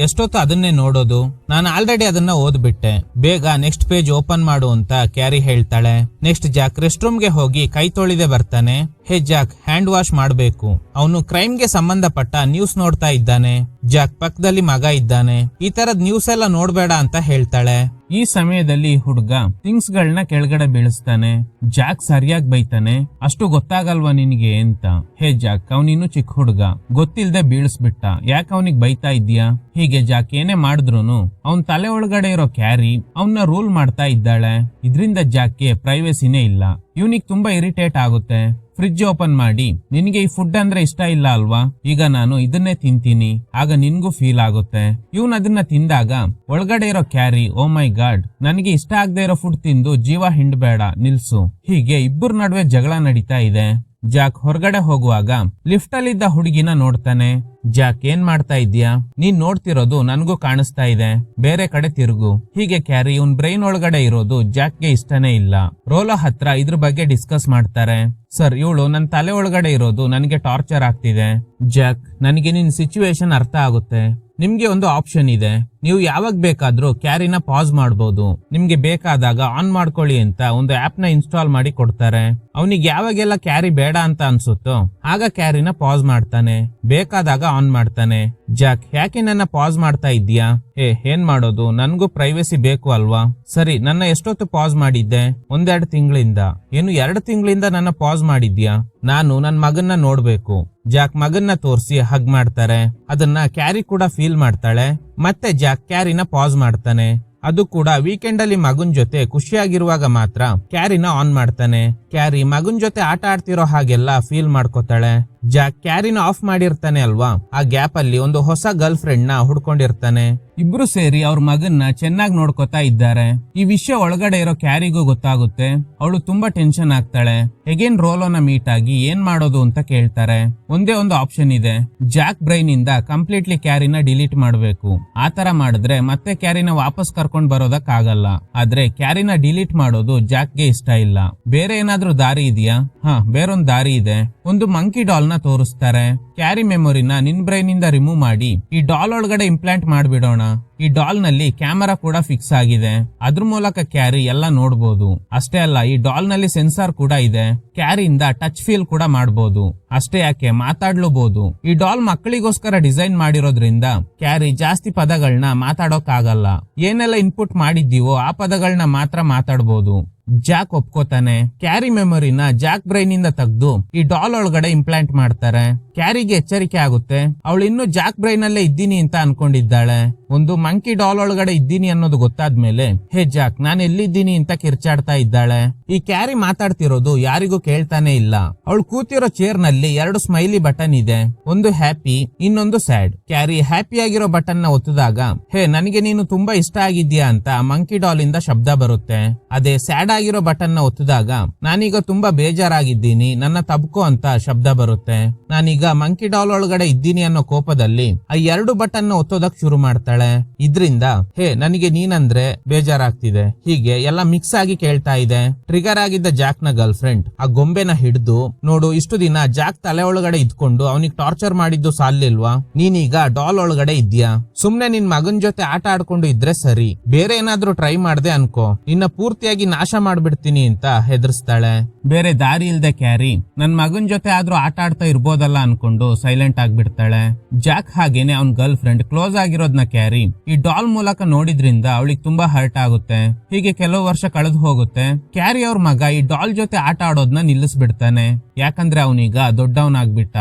ಎಷ್ಟೊತ್ತು ಅದನ್ನೇ ನೋಡೋದು, ನಾನು ಆಲ್ರೆಡಿ ಅದನ್ನ ಓದ್ಬಿಟ್ಟೆ, ಬೇಗ ನೆಕ್ಸ್ಟ್ ಪೇಜ್ ಓಪನ್ ಮಾಡು ಅಂತ ಕ್ಯಾರಿ ಹೇಳ್ತಾಳೆ. ನೆಕ್ಸ್ಟ್ ಜಾಕ್ ರೆಸ್ಟ್ ರೂಮ್ ಗೆ ಹೋಗಿ ಕೈ ತೊಳಿದೆ ಬರ್ತಾನೆ. ಹೇ ಜಾಕ್, ಹ್ಯಾಂಡ್ ವಾಶ್ ಮಾಡ್ಬೇಕು. ಅವನು ಕ್ರೈಮ್ ಗೆ ಸಂಬಂಧಪಟ್ಟ ನ್ಯೂಸ್ ನೋಡ್ತಾ ಇದ್ದಾನೆ. ಜಾಕ್ ಪಕ್ಕದಲ್ಲಿ ಮಗ ಇದ್ದಾನೆ. ಈ ತರದ್ ನ್ಯೂಸ್ ಎಲ್ಲ ನೋಡ್ಬೇಡ ಅಂತ ಹೇಳ್ತಾಳೆ. ಈ ಸಮಯದಲ್ಲಿ ಹುಡುಗ ಥಿಂಗ್ಸ್ ಗಳನ್ನ ಕೆಳಗಡೆ ಬೀಳಿಸ್ತಾನೆ. ಜಾಕ್ ಸರಿಯಾಗಿ ಬೈತಾನೆ. ಅಷ್ಟು ಗೊತ್ತಾಗಲ್ವಾ ನಿನಗೆ ಅಂತ. ಹೇ ಜಾಕ್, ಅವನಿನ್ನು ಚಿಕ್ಕ ಹುಡುಗ, ಗೊತ್ತಿಲ್ದೆ ಬೀಳಿಸ್ಬಿಟ್ಟ, ಯಾಕೆ ಅವನಿಗೆ ಬೈತಾ ಇದ್ಯಾ? ಹೀಗೆ ಜಾಕ್ ಏನೇ ಮಾಡಿದ್ರುನು ಅವನ್ ತಲೆ ಒಳಗಡೆ ಇರೋ ಕ್ಯಾರಿ ಅವನ್ನ ರೂಲ್ ಮಾಡ್ತಾ ಇದ್ದಾಳೆ. ಇದರಿಂದ ಜಾಕ್ಗೆ ಪ್ರೈವೇಸಿನೇ ಇಲ್ಲ. ಇವನಿಗೆ ತುಂಬಾ ಇರಿಟೇಟ್ ಆಗುತ್ತೆ. ಫ್ರಿಡ್ಜ್ ಓಪನ್ ಮಾಡಿ, ನಿನಗೆ ಈ ಫುಡ್ ಅಂದ್ರೆ ಇಷ್ಟ ಇಲ್ಲ ಅಲ್ವಾ, ಈಗ ನಾನು ಇದನ್ನೇ ತಿಂತೀನಿ, ಆಗ ನಿನ್ಗೂ ಫೀಲ್ ಆಗುತ್ತೆ. ಇವನ್ ಅದನ್ನ ತಿಂದಾಗ ಒಳಗಡೆ ಇರೋ ಕ್ಯಾರಿ, ಓ ಮೈ ಗಾಡ್, ನನಗೆ ಇಷ್ಟ ಆಗದೆ ಇರೋ ಫುಡ್ ತಿಂದು ಜೀವ ಹಿಂಡ್ಬೇಡ, ನಿಲ್ಸು. ಹೀಗೆ ಇಬ್ಬರ ನಡುವೆ ಜಗಳ ನಡೀತಾ ಇದೆ. ಜಾಕ್ ಹೊರಗಡೆ ಹೋಗುವಾಗ ಲಿಫ್ಟ್ ಅಲ್ಲಿದ್ದ ಹುಡುಗಿನ ನೋಡ್ತಾನೆ. ಜಾಕ್, ಏನ್ ಮಾಡ್ತಾ ಇದ್ಯಾ? ನೀನ್ ನೋಡ್ತಿರೋದು ನನ್ಗೂ ಕಾಣಿಸ್ತಾ ಇದೆ, ಬೇರೆ ಕಡೆ ತಿರುಗು. ಹೀಗೆ ಕ್ಯಾರಿ ಇವನ್ ಬ್ರೈನ್ ಒಳಗಡೆ ಇರೋದು ಜಾಕ್ಗೆ ಇಷ್ಟನೇ ಇಲ್ಲ. ರೋಲೋ ಹತ್ರ ಇದ್ರ ಬಗ್ಗೆ ಡಿಸ್ಕಸ್ ಮಾಡ್ತಾರೆ. ಸರ್, ಇವಳು ನನ್ ತಲೆ ಒಳಗಡೆ ಇರೋದು ನನಗೆ ಟಾರ್ಚರ್ ಆಗ್ತಿದೆ. ಜಾಕ್, ನನಗೆ ನಿನ್ ಸಿಚುವೇಶನ್ ಅರ್ಥ ಆಗುತ್ತೆ. ನಿಮ್ಗೆ ಒಂದು ಆಪ್ಷನ್ ಇದೆ, ನೀವು ಯಾವಾಗ ಬೇಕಾದ್ರೂ ಕ್ಯಾರಿನ ಪಾಸ್ ಮಾಡಬಹುದು. ನಿಮ್ಗೆ ಬೇಕಾದಾಗ ಆನ್ ಮಾಡ್ಕೊಳ್ಳಿ ಅಂತ ಒಂದು ಆಪ್ ನ ಇನ್ಸ್ಟಾಲ್ ಮಾಡಿ ಕೊಡ್ತಾರೆ. ಅವನಿಗೆ ಯಾವಾಗೆಲ್ಲ ಕ್ಯಾರಿ ಬೇಡ ಅಂತ ಅನ್ಸುತ್ತೋ ಆಗ ಕ್ಯಾರಿನ ಪಾಸ್ ಮಾಡ್ತಾನೆ, ಬೇಕಾದಾಗ ಆನ್ ಮಾಡ್ತಾನೆ. ಜಾಕ್, ಯಾಕೆ ನನ್ನ ಪಾಸ್ ಮಾಡ್ತಾ ಇದ್ಯಾ? ಏನ್ ಮಾಡೋದು, ನನ್ಗೂ ಪ್ರೈವೇಸಿ ಬೇಕು ಅಲ್ವಾ? ಸರಿ, ನನ್ನ ಎಷ್ಟೊತ್ತು ಪಾಸ್ ಮಾಡಿದ್ದೆ? 1-2 ತಿಂಗಳಿಂದ. ಏನು 2 ತಿಂಗಳಿಂದ ನನ್ನ ಪಾಸ್ ಮಾಡಿದ್ಯಾ? ನಾನು ನನ್ ಮಗನ್ನ ನೋಡ್ಬೇಕು. ಜಾಕ್ ಮಗನ್ನ ತೋರಿಸಿ ಹಗ್ ಮಾಡ್ತಾರೆ. ಅದನ್ನ ಕ್ಯಾರಿ ಕೂಡ ಫೀಲ್ ಮಾಡ್ತಾಳೆ. ಮತ್ತೆ ಜಾಕ್ ಕ್ಯಾರಿನ ಪಾಸ್ ಮಾಡ್ತಾನೆ. ಅದು ಕೂಡ ವೀಕೆಂಡ್ ಅಲ್ಲಿ ಮಗನ್ ಜೊತೆ ಖುಷಿಯಾಗಿರುವಾಗ ಮಾತ್ರ ಕ್ಯಾರಿನ ಆನ್ ಮಾಡ್ತಾನೆ. ಕ್ಯಾರಿ ಮಗನ್ ಜೊತೆ ಆಟ ಆಡ್ತಿರೋ ಹಾಗೆಲ್ಲ ಫೀಲ್ ಮಾಡ್ಕೋತಾಳೆ. ಜಾಕ್ ಕ್ಯಾರಿನ ಆಫ್ ಮಾಡಿರ್ತಾನೆ ಅಲ್ವಾ, ಆ ಗ್ಯಾಪ್ ಅಲ್ಲಿ ಒಂದು ಹೊಸ ಗರ್ಲ್ ಫ್ರೆಂಡ್ ನ ಹುಡ್ಕೊಂಡಿರ್ತಾನೆ. ಇಬ್ರು ಸೇರಿ ಅವ್ರ ಮಗನ್ನ ಚೆನ್ನಾಗಿ ನೋಡ್ಕೋತಾ ಇದ್ದಾರೆ. ಈ ವಿಷಯ ಒಳಗಡೆ ಇರೋ ಕ್ಯಾರಿಗೂ ಗೊತ್ತಾಗುತ್ತೆ. ಅವಳು ತುಂಬಾ ಟೆನ್ಷನ್ ಆಗ್ತಾಳೆ. ಹೇಗೇನ್ ರೋಲೋನ ಮೀಟ್ ಆಗಿ ಏನ್ ಮಾಡೋದು ಅಂತ ಕೇಳ್ತಾರೆ. ಒಂದೇ ಒಂದು ಆಪ್ಷನ್ ಇದೆ, ಜಾಕ್ ಬ್ರೈನ್ ಇಂದ ಕಂಪ್ಲೀಟ್ಲಿ ಕ್ಯಾರಿನ ಡಿಲೀಟ್ ಮಾಡಬೇಕು. ಆತರ ಮಾಡಿದ್ರೆ ಮತ್ತೆ ಕ್ಯಾರಿನ ವಾಪಸ್ ಕರ್ಕೊಂಡ್ ಬರೋದಕ್ಕಾಗಲ್ಲ. ಆದ್ರೆ ಕ್ಯಾರಿನ ಡಿಲೀಟ್ ಮಾಡೋದು ಜಾಕ್ಗೆ ಇಷ್ಟ ಇಲ್ಲ. ಬೇರೆ ಏನಾದ್ರೂ ದಾರಿ ಇದೆಯಾ? ಬೇರೊಂದ್ ದಾರಿ ಇದೆ. ಒಂದು ಮಂಕಿ ಡಾಲ್ ನ ತೋರಿಸ್ತಾರೆ. ಕ್ಯಾರಿ ಮೆಮೊರಿನ ನಿನ್ ಬ್ರೈನ್ ಇಂದ ರಿಮೂವ್ ಮಾಡಿ ಈ ಡಾಲ್ ಒಳಗಡೆ ಇಂಪ್ಲಾಂಟ್ ಮಾಡ್ಬಿಡೋಣ. ಈ ಡಾಲ್ ನಲ್ಲಿ ಕ್ಯಾಮೆರಾ ಕೂಡ ಫಿಕ್ಸ್ ಆಗಿದೆ. ಅದ್ರ ಮೂಲಕ ಕ್ಯಾರಿ ಎಲ್ಲ ನೋಡ್ಬೋದು. ಅಷ್ಟೇ ಅಲ್ಲ, ಈ ಡಾಲ್ ನಲ್ಲಿ ಸೆನ್ಸಾರ್ ಕೂಡ ಇದೆ. ಕ್ಯಾರಿಯಿಂದ ಟಚ್ ಫೀಲ್ ಕೂಡ ಮಾಡಬಹುದು. ಅಷ್ಟೇ ಯಾಕೆ, ಮಾತಾಡ್ಲೂಬಹುದು. ಈ ಡಾಲ್ ಮಕ್ಕಳಿಗೋಸ್ಕರ ಡಿಸೈನ್ ಮಾಡಿರೋದ್ರಿಂದ ಕ್ಯಾರಿ ಜಾಸ್ತಿ ಪದಗಳನ್ನ ಮಾತಾಡೋಕಾಗಲ್ಲ. ಏನೆಲ್ಲ ಇನ್ಪುಟ್ ಮಾಡಿದ್ದೀವೋ ಆ ಪದಗಳನ್ನ ಮಾತ್ರ ಮಾತಾಡ್ಬೋದು. ಜಾಕ್ ಒಪ್ಕೋತಾನೆ. ಕ್ಯಾರಿ ಮೆಮೊರಿನ ಜಾಕ್ ಬ್ರೈನ್ ಇಂದ ತೆಗೆದು ಈ ಡಾಲ್ ಒಳಗಡೆ ಇಂಪ್ಲಾಂಟ್ ಮಾಡ್ತಾರೆ. ಕ್ಯಾರಿಗೆ ಎಚ್ಚರಿಕೆ ಆಗುತ್ತೆ. ಅವಳು ಇನ್ನು ಜಾಕ್ ಬ್ರೈನ್ ಅಲ್ಲೇ ಇದ್ದೀನಿ ಅಂತ ಅನ್ಕೊಂಡಿದ್ದಾಳೆ. ಒಂದು ಮಂಕಿ ಡಾಲ್ ಒಳಗಡೆ ಇದ್ದೀನಿ ಅನ್ನೋದು ಗೊತ್ತಾದ್ಮೇಲೆ, ಹೇ ಜಾಕ್, ನಾನು ಎಲ್ಲಿದ್ದೀನಿ ಅಂತ ಕಿರ್ಚಾಡ್ತಾ ಇದ್ದಾಳೆ. ಈ ಕ್ಯಾರಿ ಮಾತಾಡ್ತಿರೋದು ಯಾರಿಗೂ ಕೇಳ್ತಾನೆ ಇಲ್ಲ. ಅವಳು ಕೂತಿರೋ ಚೇರ್ ನಲ್ಲಿ 2 ಸ್ಮೈಲಿ ಬಟನ್ ಇದೆ. ಒಂದು ಹ್ಯಾಪಿ, ಇನ್ನೊಂದು ಸ್ಯಾಡ್. ಕ್ಯಾರಿ ಹ್ಯಾಪಿ ಆಗಿರೋ ಬಟನ್ ನ ಒತ್ತಿದಾಗ, ಹೇ ನನಗೆ ನೀನು ತುಂಬಾ ಇಷ್ಟ ಆಗಿದ್ಯಾ ಅಂತ ಮಂಕಿ ಡಾಲ್ ಇಂದ ಶಬ್ದ ಬರುತ್ತೆ. ಅದೇ ಸ್ಯಾಡ್ ಆಗಿರೋ ಬಟನ್ ನ ಒತ್ತಿದಾಗ ನಾನೀಗ ತುಂಬಾ ಬೇಜಾರಾಗಿದ್ದೀನಿ, ನನ್ನ ತಬ್ಕೋ ಅಂತ ಶಬ್ದ ಬರುತ್ತೆ. ನಾನೀಗ ಮಂಕಿ ಡಾಲ್ ಒಳಗಡೆ ಇದ್ದೀನಿ ಅನ್ನೋ ಕೋಪದಲ್ಲಿ ಆ 2 ಬಟನ್ ನ ಒತ್ತೋದಕ್ ಶುರು ಮಾಡ್ತಾಳೆ. ಇದ್ರಿಂದ ಹೇ ನನಗೆ ನೀನಂದ್ರೆ ಬೇಜಾರಾಗ್ತಿದೆ ಹೀಗೆ ಎಲ್ಲ ಮಿಕ್ಸ್ ಆಗಿ ಕೇಳ್ತಾ ಇದೆ. ಟ್ರಿಗರ್ ಆಗಿದ್ದ ಜಾಕ್ ನ ಗರ್ಲ್ ಫ್ರೆಂಡ್ ಆ ಗೊಂಬೆನ ಹಿಡಿದು, ನೋಡು ಇಷ್ಟು ದಿನ ಜಾಕ್ ತಲೆ ಒಳಗಡೆ ಇದ್ಕೊಂಡು ಅವನಿಗೆ ಟಾರ್ಚರ್ ಮಾಡಿದ್ದು ಸಾಲಿಲ್ವಾ, ನೀನೀಗ ಡಾಲ್ ಒಳಗಡೆ ಇದ್ಯಾ, ಸುಮ್ನೆ ನಿನ್ ಮಗನ್ ಜೊತೆ ಆಟ ಆಡ್ಕೊಂಡು ಇದ್ರೆ ಸರಿ, ಬೇರೆ ಏನಾದ್ರೂ ಟ್ರೈ ಮಾಡ್ದೆ ಅನ್ಕೋ, ನಿನ್ನ ಪೂರ್ತಿಯಾಗಿ ನಾಶ ಮಾಡ್ಬಿಡ್ತೀನಿ ಅಂತ ಹೆದರ್ಸ್ತಾಳೆ. ಬೇರೆ ದಾರಿ ಇಲ್ದೆ ಕ್ಯಾರಿ ನನ್ ಮಗನ್ ಜೊತೆ ಆದ್ರೂ ಆಟ ಆಡ್ತಾ ಇರ್ಬೋದಲ್ಲ ಅನ್ಕೊಂಡು ಸೈಲೆಂಟ್ ಆಗ್ಬಿಡ್ತಾಳೆ. ಜಾಕ್ ಹಾಗೇನೆ ಅವ್ನ್ ಗರ್ಲ್ ಫ್ರೆಂಡ್ ಕ್ಲೋಸ್ ಆಗಿರೋದ್ನ ಕ್ಯಾರಿ ಈ ಡಾಲ್ ಮೂಲಕ ನೋಡಿದ್ರಿಂದ ಅವಳಿಗೆ ತುಂಬಾ ಹರ್ಟ್ ಆಗುತ್ತೆ. ಹೀಗೆ ಕೆಲವು ವರ್ಷ ಕಳೆದು ಹೋಗುತ್ತೆ. ಕ್ಯಾರಿ ಅವ್ರ ಮಗ ಈ ಡಾಲ್ ಜೊತೆ ಆಟ ಆಡೋದ್ನ ನಿಲ್ಲಿಸ್ಬಿಡ್ತಾನೆ, ಯಾಕಂದ್ರೆ ಅವನೀಗ ದೊಡ್ಡವನಾಗ್ಬಿಟ್ಟ.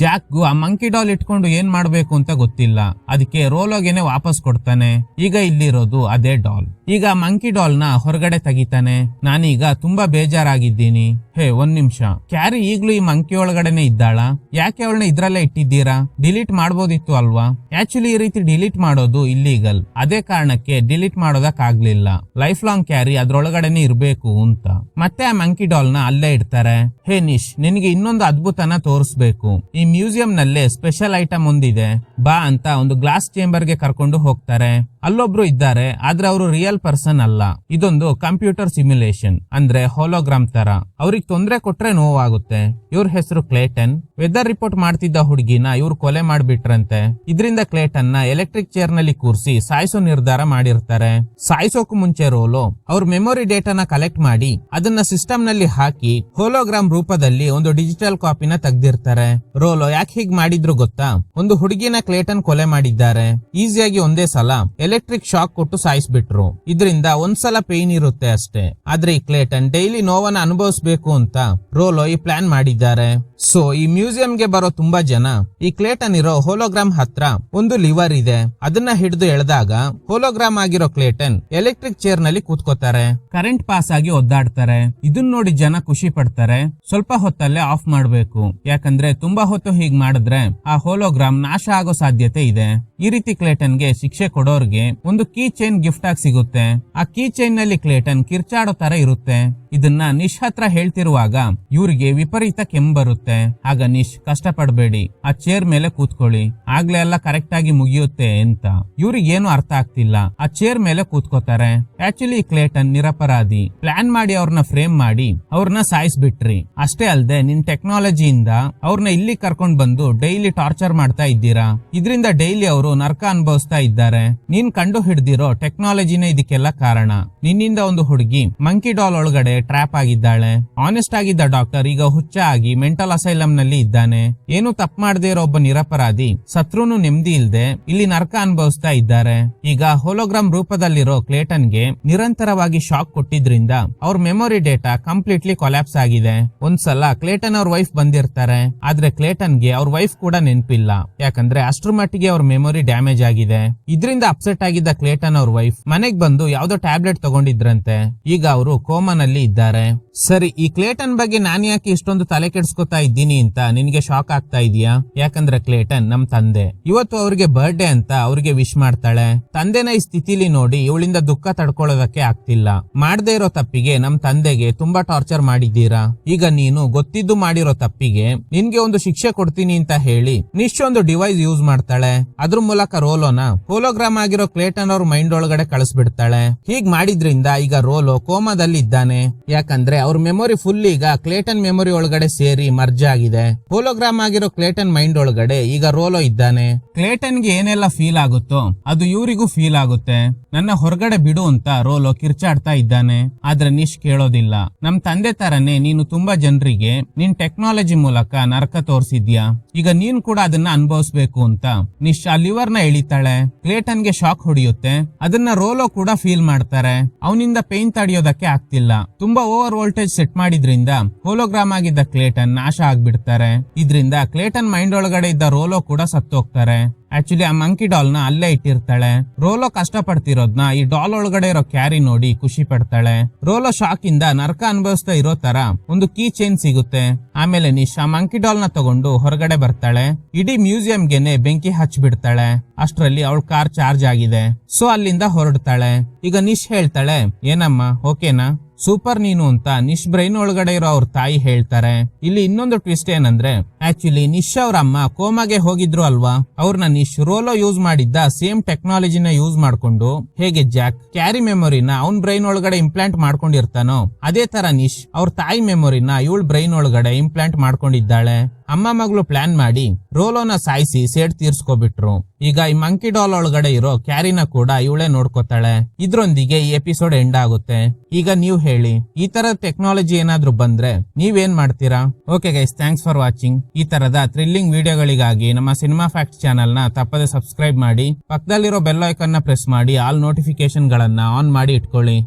ಜಾಕ್ಗೂ ಆ ಮಂಕಿ ಡಾಲ್ ಇಟ್ಕೊಂಡು ಏನ್ ಮಾಡ್ಬೇಕು ಅಂತ ಗೊತ್ತಿಲ್ಲ, ಅದಕ್ಕೆ ರೋಲೋಗೆನೆ ವಾಪಸ್ ಕೊಡ್ತಾನೆ. ಈಗ ಇಲ್ಲಿರೋದು ಅದೇ ಡಾಲ್. ಈಗ ಮಂಕಿ ಡಾಲ್ ನ ಹೊರಗಡೆ ತೆಗಿತಾನೆ. ನಾನೀಗ ತುಂಬಾ ಬೇಜಾರಾಗಿದ್ದೀನಿ. ಹೇ ಒಂದ್ ನಿಮಿಷ, ಕ್ಯಾರಿ ಈಗ್ಲೂ ಈ ಮಂಕಿ ಒಳಗಡೆನೆ ಇದ್ದಾಳ, ಯಾಕೆ ಅವಳನ್ನ ಇದ್ರಲ್ಲೇ ಇಟ್ಟಿದ್ದೀರಾ, ಡಿಲೀಟ್ ಮಾಡ್ಬೋದಿತ್ತು ಅಲ್ವಾ. ಆಕ್ಚುಲಿ ಈ ರೀತಿ ಡಿಲೀಟ್ ಮಾಡೋದು ಇಲ್ಲೀಗಲ್, ಅದೇ ಕಾರಣಕ್ಕೆ ಡಿಲೀಟ್ ಮಾಡೋದಕ್ ಆಗ್ಲಿಲ್ಲ. ಲೈಫ್ ಲಾಂಗ್ ಕ್ಯಾರಿ ಅದ್ರೊಳಗಡೆನೆ ಇರ್ಬೇಕು ಅಂತ. ಮತ್ತೆ ಆ ಮಂಕಿ ಡಾಲ್ ನ ಅಲ್ಲೇ ಇಡ್ತಾರೆ. ಹೇ ನಿಶ್, ನಿನಗೆ ಇನ್ನೊಂದು ಅದ್ಭುತನ ತೋರಿಸ್ಬೇಕು. ಈ ಮ್ಯೂಸಿಯಂ ನಲ್ಲೇ ಸ್ಪೆಷಲ್ ಐಟಮ್ ಒಂದಿದೆ, ಬಾ ಅಂತ ಒಂದು ಗ್ಲಾಸ್ ಚೇಂಬರ್ ಗೆ ಕರ್ಕೊಂಡು ಹೋಗ್ತಾರೆ. ಅಲ್ಲೊಬ್ರು ಇದ್ದಾರೆ, ಆದ್ರೆ ಅವರು ರಿಯಲ್ ಪರ್ಸನ್ ಅಲ್ಲ, ಇದೊಂದು ಕಂಪ್ಯೂಟರ್ ಸಿಮ್ಯುಲೇಷನ್, ಅಂದ್ರೆ ಹೋಲೋಗ್ರಾಮ್ ತರ. ಅವ್ರಿಗೆ ತೊಂದರೆ ಕೊಟ್ರೆ ನೋವಾಗುತ್ತೆ. ಇವ್ರ ಹೆಸರು ಕ್ಲೇಟನ್. ವೆದರ್ ರಿಪೋರ್ಟ್ ಮಾಡ್ತಿದ್ದ ಹುಡುಗಿನ ಇವ್ರು ಕೊಲೆ ಮಾಡ್ಬಿಟ್ರಂತೆ. ಇದರಿಂದ ಕ್ಲೇಟನ್ ನ ಎಲೆಕ್ಟ್ರಿಕ್ ಚೇರ್ ನಲ್ಲಿ ಕೂರಿಸಿ ಸಾಯಿಸೋ ನಿರ್ಧಾರ ಮಾಡಿರ್ತಾರೆ. ಸಾಯಿಸೋಕು ಮುಂಚೆ ರೋಲೋ ಅವ್ರ ಮೆಮೊರಿ ಡೇಟಾನ ಕಲೆಕ್ಟ್ ಮಾಡಿ ಅದನ್ನ ಸಿಸ್ಟಮ್ ನಲ್ಲಿ ಹಾಕಿ ಹೋಲೋಗ್ರಾಮ್ ರೂಪದಲ್ಲಿ ಒಂದು ಡಿಜಿಟಲ್ ಕಾಪಿನ ತೆಗ್ದಿರ್ತಾರೆ. ರೋಲೋ ಯಾಕೆ ಹೀಗ್ ಮಾಡಿದ್ರು ಗೊತ್ತಾ, ಒಂದು ಹುಡುಗಿನ ಕ್ಲೇಟನ್ ಕೊಲೆ ಮಾಡಿದ್ದಾರೆ. ಈಸಿಯಾಗಿ ಒಂದೇ ಸಲ ಎಲೆಕ್ಟ್ರಿಕ್ ಶಾಕ್ ಕೊಟ್ಟು ಸಾಯಿಸ್ಬಿಟ್ರು. ಇದರಿಂದ ಒಂದ್ಸಲ ಪೇನ್ ಇರುತ್ತೆ ಅಷ್ಟೇ, ಆದ್ರೆ ಈ ಕ್ಲೇಟನ್ ಡೈಲಿ ನೋವನ್ನ ಅನುಭವಿಸ್ಬೇಕು ಅಂತ ರೋಲೋ ಈ ಪ್ಲಾನ್ ಮಾಡಿದ್ದಾರೆ. ಸೊ ಈ ಮ್ಯೂಸಿಯಂಗೆ ಬರೋ ತುಂಬಾ ಜನ ಈ ಕ್ಲೇಟನ್ ಇರೋ ಹೋಲೋಗ್ರಾಮ್ ಹತ್ರ ಒಂದು ಲಿವರ್ ಇದೆ, ಅದನ್ನ ಹಿಡಿದು ಎಳೆದಾಗ ಹೋಲೋಗ್ರಾಮ್ ಆಗಿರೋ ಕ್ಲೇಟನ್ ಎಲೆಕ್ಟ್ರಿಕ್ ಚೇರ್ ನಲ್ಲಿ ಕೂತ್ಕೋತಾರೆ. ಕರೆಂಟ್ ಪಾಸ್ ಆಗಿ ಒದ್ದಾಡ್ತಾರೆ. ಇದನ್ನ ನೋಡಿ ಜನ ಖುಷಿ ಪಡ್ತಾರೆ. ಸ್ವಲ್ಪ ಹೊತ್ತಲ್ಲೇ ಆಫ್ ಮಾಡ್ಬೇಕು, ಯಾಕಂದ್ರೆ ತುಂಬಾ ಹೊತ್ತು ಹೀಗ್ ಮಾಡಿದ್ರೆ ಆ ಹೋಲೋಗ್ರಾಮ್ ನಾಶ ಆಗೋ ಸಾಧ್ಯತೆ ಇದೆ. ಈ ರೀತಿ ಕ್ಲೇಟನ್ಗೆ ಶಿಕ್ಷೆ ಕೊಡೋರ್ಗೆ ಒಂದು ಕೀ ಚೈನ್ ಗಿಫ್ಟ್ ಆಗಿ ಸಿಗುತ್ತೆ. ಆ ಕೀ ಚೈನ್ ನಲ್ಲಿ ಕ್ಲೇಟನ್ ಕಿರ್ಚಾಡೋ ತರ ಇರುತ್ತೆ. ಇದನ್ನ ನಿಶ್ ಹತ್ರ ಹೇಳ್ತಿರುವಾಗ ಇವ್ರಿಗೆ ವಿಪರೀತ ಕೆಮ್ಮು ಬರುತ್ತೆ. ಆಗ ನಿಶ್ ಕಷ್ಟ ಪಡ್ಬೇಡಿ, ಆ ಚೇರ್ ಮೇಲೆ ಕೂತ್ಕೊಳ್ಳಿ, ಆಗ್ಲೇ ಎಲ್ಲ ಕರೆಕ್ಟ್ ಆಗಿ ಮುಗಿಯುತ್ತೆ ಅಂತ. ಇವ್ರಿಗೆ ಏನು ಅರ್ಥ ಆಗ್ತಿಲ್ಲ, ಆ ಚೇರ್ ಮೇಲೆ ಕೂತ್ಕೋತಾರೆ. ಆಕ್ಚುಲಿ ಕ್ಲೇಟನ್ ನಿರಪರಾಧಿ, ಪ್ಲಾನ್ ಮಾಡಿ ಅವ್ರನ್ನ ಫ್ರೇಮ್ ಮಾಡಿ ಅವ್ರನ್ನ ಸಾಯಿಸ್ಬಿಟ್ರಿ. ಅಷ್ಟೇ ಅಲ್ದೆ ನಿನ್ ಟೆಕ್ನಾಲಜಿಯಿಂದ ಅವ್ರನ್ನ ಇಲ್ಲಿ ಕರ್ಕೊಂಡ್ ಬಂದು ಡೈಲಿ ಟಾರ್ಚರ್ ಮಾಡ್ತಾ ಇದ್ದೀರಾ. ಇದರಿಂದ ಡೈಲಿ ಅವರು ನರಕ ಅನುಭವಿಸ್ತಾ ಇದ್ದಾರೆ. ನೀನ್ ಕಂಡು ಹಿಡ್ದಿರೋ ಟೆಕ್ನಾಲಜಿನೇ ಇದಕ್ಕೆಲ್ಲ ಕಾರಣ. ನಿನ್ನಿಂದ ಒಂದು ಹುಡುಗಿ ಮಂಕಿ ಡಾಲ್ ಒಳಗಡೆ ಟ್ರ್ಯಾಪ್ ಆಗಿದ್ದಾಳೆ. ಆನೆಸ್ಟ್ ಆಗಿದ್ದ ಡಾಕ್ಟರ್ ಈಗ ಹುಚ್ಚ ಆಗಿ ಮೆಂಟಲ್ ಅಸೈಲಂ ನಲ್ಲಿ ಇದ್ದಾನೆ. ಏನು ತಪ್ಪು ಮಾಡದೇ ಇರೋ ಒಬ್ಬ ನಿರಪರಾಧಿ ಸತ್ರುನು ನೆಮ್ಮದಿ ಇಲ್ದೆ ಇಲ್ಲಿ ನರಕ ಅನುಭವಿಸ್ತಾ ಇದ್ದಾರೆ. ಈಗ ಹೋಲೋಗ್ರಾಮ್ ರೂಪದಲ್ಲಿರೋ ಕ್ಲೇಟನ್ಗೆ ನಿರಂತರವಾಗಿ ಶಾಕ್ ಕೊಟ್ಟಿದ್ರಿಂದ ಅವ್ರ ಮೆಮೊರಿ ಡೇಟಾ ಕಂಪ್ಲೀಟ್ಲಿ ಕೊಲ್ಯಾಪ್ಸ್ ಆಗಿದೆ. ಒಂದ್ಸಲ ಕ್ಲೇಟನ್ ಅವ್ರ ವೈಫ್ ಬಂದಿರ್ತಾರೆ, ಆದ್ರೆ ಕ್ಲೇಟನ್ಗೆ ಅವ್ರ ವೈಫ್ ಕೂಡ ನೆನಪಿಲ್ಲ, ಯಾಕಂದ್ರೆ ಅಷ್ಟ್ರ ಮಟ್ಟಿಗೆ ಅವ್ರ ಮೆಮೊರಿ ಡ್ಯಾಮೇಜ್ ಆಗಿದೆ. ಇದರಿಂದ ಅಪ್ಸೆಟ್ ಆಗಿದ್ದ ಕ್ಲೇಟನ್ ಅವ್ರ ವೈಫ್ ಮನೆಗ್ ಬಂದು ಯಾವ್ದೋ ಟ್ಯಾಬ್ಲೆಟ್ ತಗೊಂಡಿದ್ರಂತೆ. ಈಗ ಅವರು ಕೋಮಾನಲ್ಲಿ ಇದ್ದಾರೆ. ಸರಿ, ಈ ಕ್ಲೇಟನ್ ಬಗ್ಗೆ ನಾನ್ ಯಾಕೆ ಇಷ್ಟೊಂದು ತಲೆ ಕೆಡ್ಸ್ಕೊತಾ ಇದ್ದೀನಿ ಅಂತ ನಿನ್ಗೆ ಶಾಕ್ ಆಗ್ತಾ ಇದೆಯಾ? ಯಾಕಂದ್ರೆ ಕ್ಲೇಟನ್ ನಮ್ ತಂದೆ. ಇವತ್ತು ಅವ್ರಿಗೆ ಬರ್ಡೇ ಅಂತ ಅವ್ರಿಗೆ ವಿಶ್ ಮಾಡ್ತಾಳೆ. ತಂದೆನ ಈ ಸ್ಥಿತಿಲಿ ನೋಡಿ ಇವಳಿಂದ ದುಃಖ ತಡ್ಕೊಳ್ಳೋದಕ್ಕೆ ಆಗ್ತಿಲ್ಲ. ಮಾಡದೇ ಇರೋ ತಪ್ಪಿಗೆ ನಮ್ ತಂದೆಗೆ ತುಂಬಾ ಟಾರ್ಚರ್ ಮಾಡಿದ್ದೀರಾ. ಈಗ ನೀನು ಗೊತ್ತಿದ್ದು ಮಾಡಿರೋ ತಪ್ಪಿಗೆ ನಿನ್ಗೆ ಒಂದು ಶಿಕ್ಷೆ ಕೊಡ್ತೀನಿ ಅಂತ ಹೇಳಿ ನಿಶ್ಚೊಂದು ಡಿವೈಸ್ ಯೂಸ್ ಮಾಡ್ತಾಳೆ. ಅದ್ರ ಮೂಲಕ ರೋಲೋನ ಹೋಲೋಗ್ರಾಮ್ ಆಗಿರೋ ಕ್ಲೇಟನ್ ಅವ್ರ ಮೈಂಡ್ ಒಳಗಡೆ ಕಳಿಸ್ಬಿಡ್ತಾಳೆ. ಹೀಗ್ ಮಾಡಿದ್ರಿಂದ ಈಗ ರೋಲೋ ಕೋಮಾದಲ್ಲಿ ಇದ್ದಾನೆ. ಯಾಕಂದ್ರೆ ಅವ್ರ ಮೆಮೊರಿ ಫುಲ್ ಈಗ ಕ್ಲೇಟನ್ ಮೆಮೊರಿ ಒಳಗಡೆ ಸೇರಿ ಮರ್ಜ್ ಆಗಿದೆ. ಹೋಲೋಗ್ರಾಮ್ ಆಗಿರೋ ಕ್ಲೇಟನ್ ಮೈಂಡ್ ಒಳಗಡೆ ಈಗ ರೋಲೋ ಇದ್ದಾನೆ. ಕ್ಲೇಟನ್ಗೆ ಏನೆಲ್ಲ ಫೀಲ್ ಆಗುತ್ತೋ ಅದು ಇವರಿಗೂ ಫೀಲ್ ಆಗುತ್ತೆ. ನನ್ನ ಹೊರಗಡೆ ಬಿಡು ಅಂತ ರೋಲೋ ಕಿರ್ಚಾಡ್ತಾ ಇದ್ದಾನೆ. ಆದ್ರೆ ನಿಶ್ ಕೇಳೋದಿಲ್ಲ. ನಮ್ ತಂದೆ ತರನೇ ನೀನು ತುಂಬಾ ಜನರಿಗೆ ನಿನ್ ಟೆಕ್ನಾಲಜಿ ಮೂಲಕ ನರಕ ತೋರಿಸಿದ್ಯಾ, ಈಗ ನೀನ್ ಕೂಡ ಅದನ್ನ ಅನುಭವಿಸ್ಬೇಕು ಅಂತ ನಿಶ್ ಆ ಲಿವರ್ ನ ಎಳಿತಾಳೆ. ಕ್ಲೇಟನ್ಗೆ ಶಾಕ್ ಹೊಡಿಯುತ್ತೆ. ಅದನ್ನ ರೋಲೋ ಕೂಡ ಫೀಲ್ ಮಾಡ್ತಾರೆ. ಅವನಿಂದ ಪೇನ್ ತಡೆಯೋದಕ್ಕೆ ಆಗ್ತಿಲ್ಲ. ತುಂಬಾ ಓವರ್ ವೋಲ್ಟೇಜ್ ಸೆಟ್ ಮಾಡಿದ್ರಿಂದ ಹೋಲೋಗ್ರಾಮ್ ಆಗಿದ್ದ ಕ್ಲೇಟನ್ ನಾಶ ಆಗ್ಬಿಡ್ತಾರೆ. ಇದರಿಂದ ಕ್ಲೇಟನ್ ಮೈಂಡ್ ಒಳಗಡೆ ಇದ್ದ ರೋಲೋ ಕೂಡ ಸತ್ತೋಗ್ತಾರೆ. ಆಕ್ಚುಲಿ ಆ ಮಂಕಿ ಡಾಲ್ ನ ಅಲ್ಲೇ ಇಟ್ಟಿರ್ತಾಳೆ. ರೋಲೋ ಕಷ್ಟ ಪಡ್ತಿರೋದ್ನ ಈ ಡಾಲ್ ಒಳಗಡೆ ಇರೋ ಕ್ಯಾರಿ ನೋಡಿ ಖುಷಿ ಪಡ್ತಾಳೆ. ರೋಲೋ ಶಾಕ್ ಇಂದ ನರಕ ಅನುಭವಿಸ್ತಾ ಇರೋ ತರ ಒಂದು ಕೀ ಚೈನ್ ಸಿಗುತ್ತೆ. ಆಮೇಲೆ ನಿಶ್ ಆ ಮಂಕಿ ಡಾಲ್ ನ ತಗೊಂಡು ಹೊರಗಡೆ ಬರ್ತಾಳೆ. ಇಡೀ ಮ್ಯೂಸಿಯಂಗೆನೆ ಬೆಂಕಿ ಹಚ್ಚಿಬಿಡ್ತಾಳೆ. ಅಷ್ಟರಲ್ಲಿ ಅವಳ ಕಾರ್ ಚಾರ್ಜ್ ಆಗಿದೆ. ಸೊ ಅಲ್ಲಿಂದ ಹೊರಡ್ತಾಳೆ. ಈಗ ನಿಶ್ ಹೇಳ್ತಾಳೆ, ಏನಮ್ಮ ಓಕೆನಾ? ಸೂಪರ್ ನೀನು ಅಂತ ನಿಶ್ ಬ್ರೈನ್ ಒಳಗಡೆ ಇರೋ ಅವ್ರ ತಾಯಿ ಹೇಳ್ತಾರೆ. ಇಲ್ಲಿ ಇನ್ನೊಂದು ಟ್ವಿಸ್ಟ್ ಏನಂದ್ರೆ ಆಕ್ಚುಲಿ ನಿಶ್ ಅವ್ರ ಅಮ್ಮ ಕೋಮಾಗೆ ಹೋಗಿದ್ರು ಅಲ್ವಾ, ಅವ್ರನ್ನ ನಿಶ್ ರೋಲೋ ಯೂಸ್ ಮಾಡಿದ್ದ ಸೇಮ್ ಟೆಕ್ನಾಲಜಿನ ಯೂಸ್ ಮಾಡ್ಕೊಂಡು ಹೇಗೆ ಜಾಕ್ ಕ್ಯಾರಿ ಮೆಮೊರಿನ ಅವ್ನ್ ಬ್ರೈನ್ ಒಳಗಡೆ ಇಂಪ್ಲಾಂಟ್ ಮಾಡ್ಕೊಂಡಿರ್ತಾನೋ ಅದೇ ತರ ನಿಶ್ ಅವ್ರ ತಾಯಿ ಮೆಮೊರಿನ ಇವಳ ಬ್ರೈನ್ ಒಳಗಡೆ ಇಂಪ್ಲಾಂಟ್ ಮಾಡ್ಕೊಂಡಿದ್ದಾಳೆ. ಅಮ್ಮ ಮಗಳು ಪ್ಲಾನ್ ಮಾಡಿ ರೋಲೋನ ಸಾಯಿಸಿ ಸೇಡ್ ತೀರ್ಸ್ಕೊಬಿಟ್ರು. ಈಗ ಈ ಮಂಕಿ ಡಾಲ್ ಒಳಗಡೆ ಇರೋ ಕ್ಯಾರಿನ ಕೂಡ ಇವಳೇ ನೋಡ್ಕೋತಾಳೆ. ಇದ್ರೊಂದಿಗೆ ಈ ಎಪಿಸೋಡ್ ಎಂಡ್ ಆಗುತ್ತೆ. ಈಗ ನೀವ್ ಹೇಳಿ, ಈ ತರದ ಟೆಕ್ನಾಲಜಿ ಏನಾದ್ರೂ ಬಂದ್ರೆ ನೀವೇನ್ ಮಾಡ್ತೀರಾ? Okay guys, thanks for watching. ಈ ತರದ ಥ್ರಿಲ್ಲಿಂಗ್ ವಿಡಿಯೋಗಳಿಗಾಗಿ ನಮ್ಮ ಸಿನಿಮಾ ಫ್ಯಾಕ್ಟ್ಸ್ ಚಾನೆಲ್ ನ ತಪ್ಪದೆ ಸಬ್ಸ್ಕ್ರೈಬ್ ಮಾಡಿ, ಪಕ್ಕದಲ್ಲಿರೋ ಬೆಲ್ ಐಕಾನ್ ನ ಪ್ರೆಸ್ ಮಾಡಿ ಆಲ್ ನೋಟಿಫಿಕೇಶನ್ ಗಳನ್ನ ಆನ್ ಮಾಡಿ ಇಟ್ಕೊಳ್ಳಿ.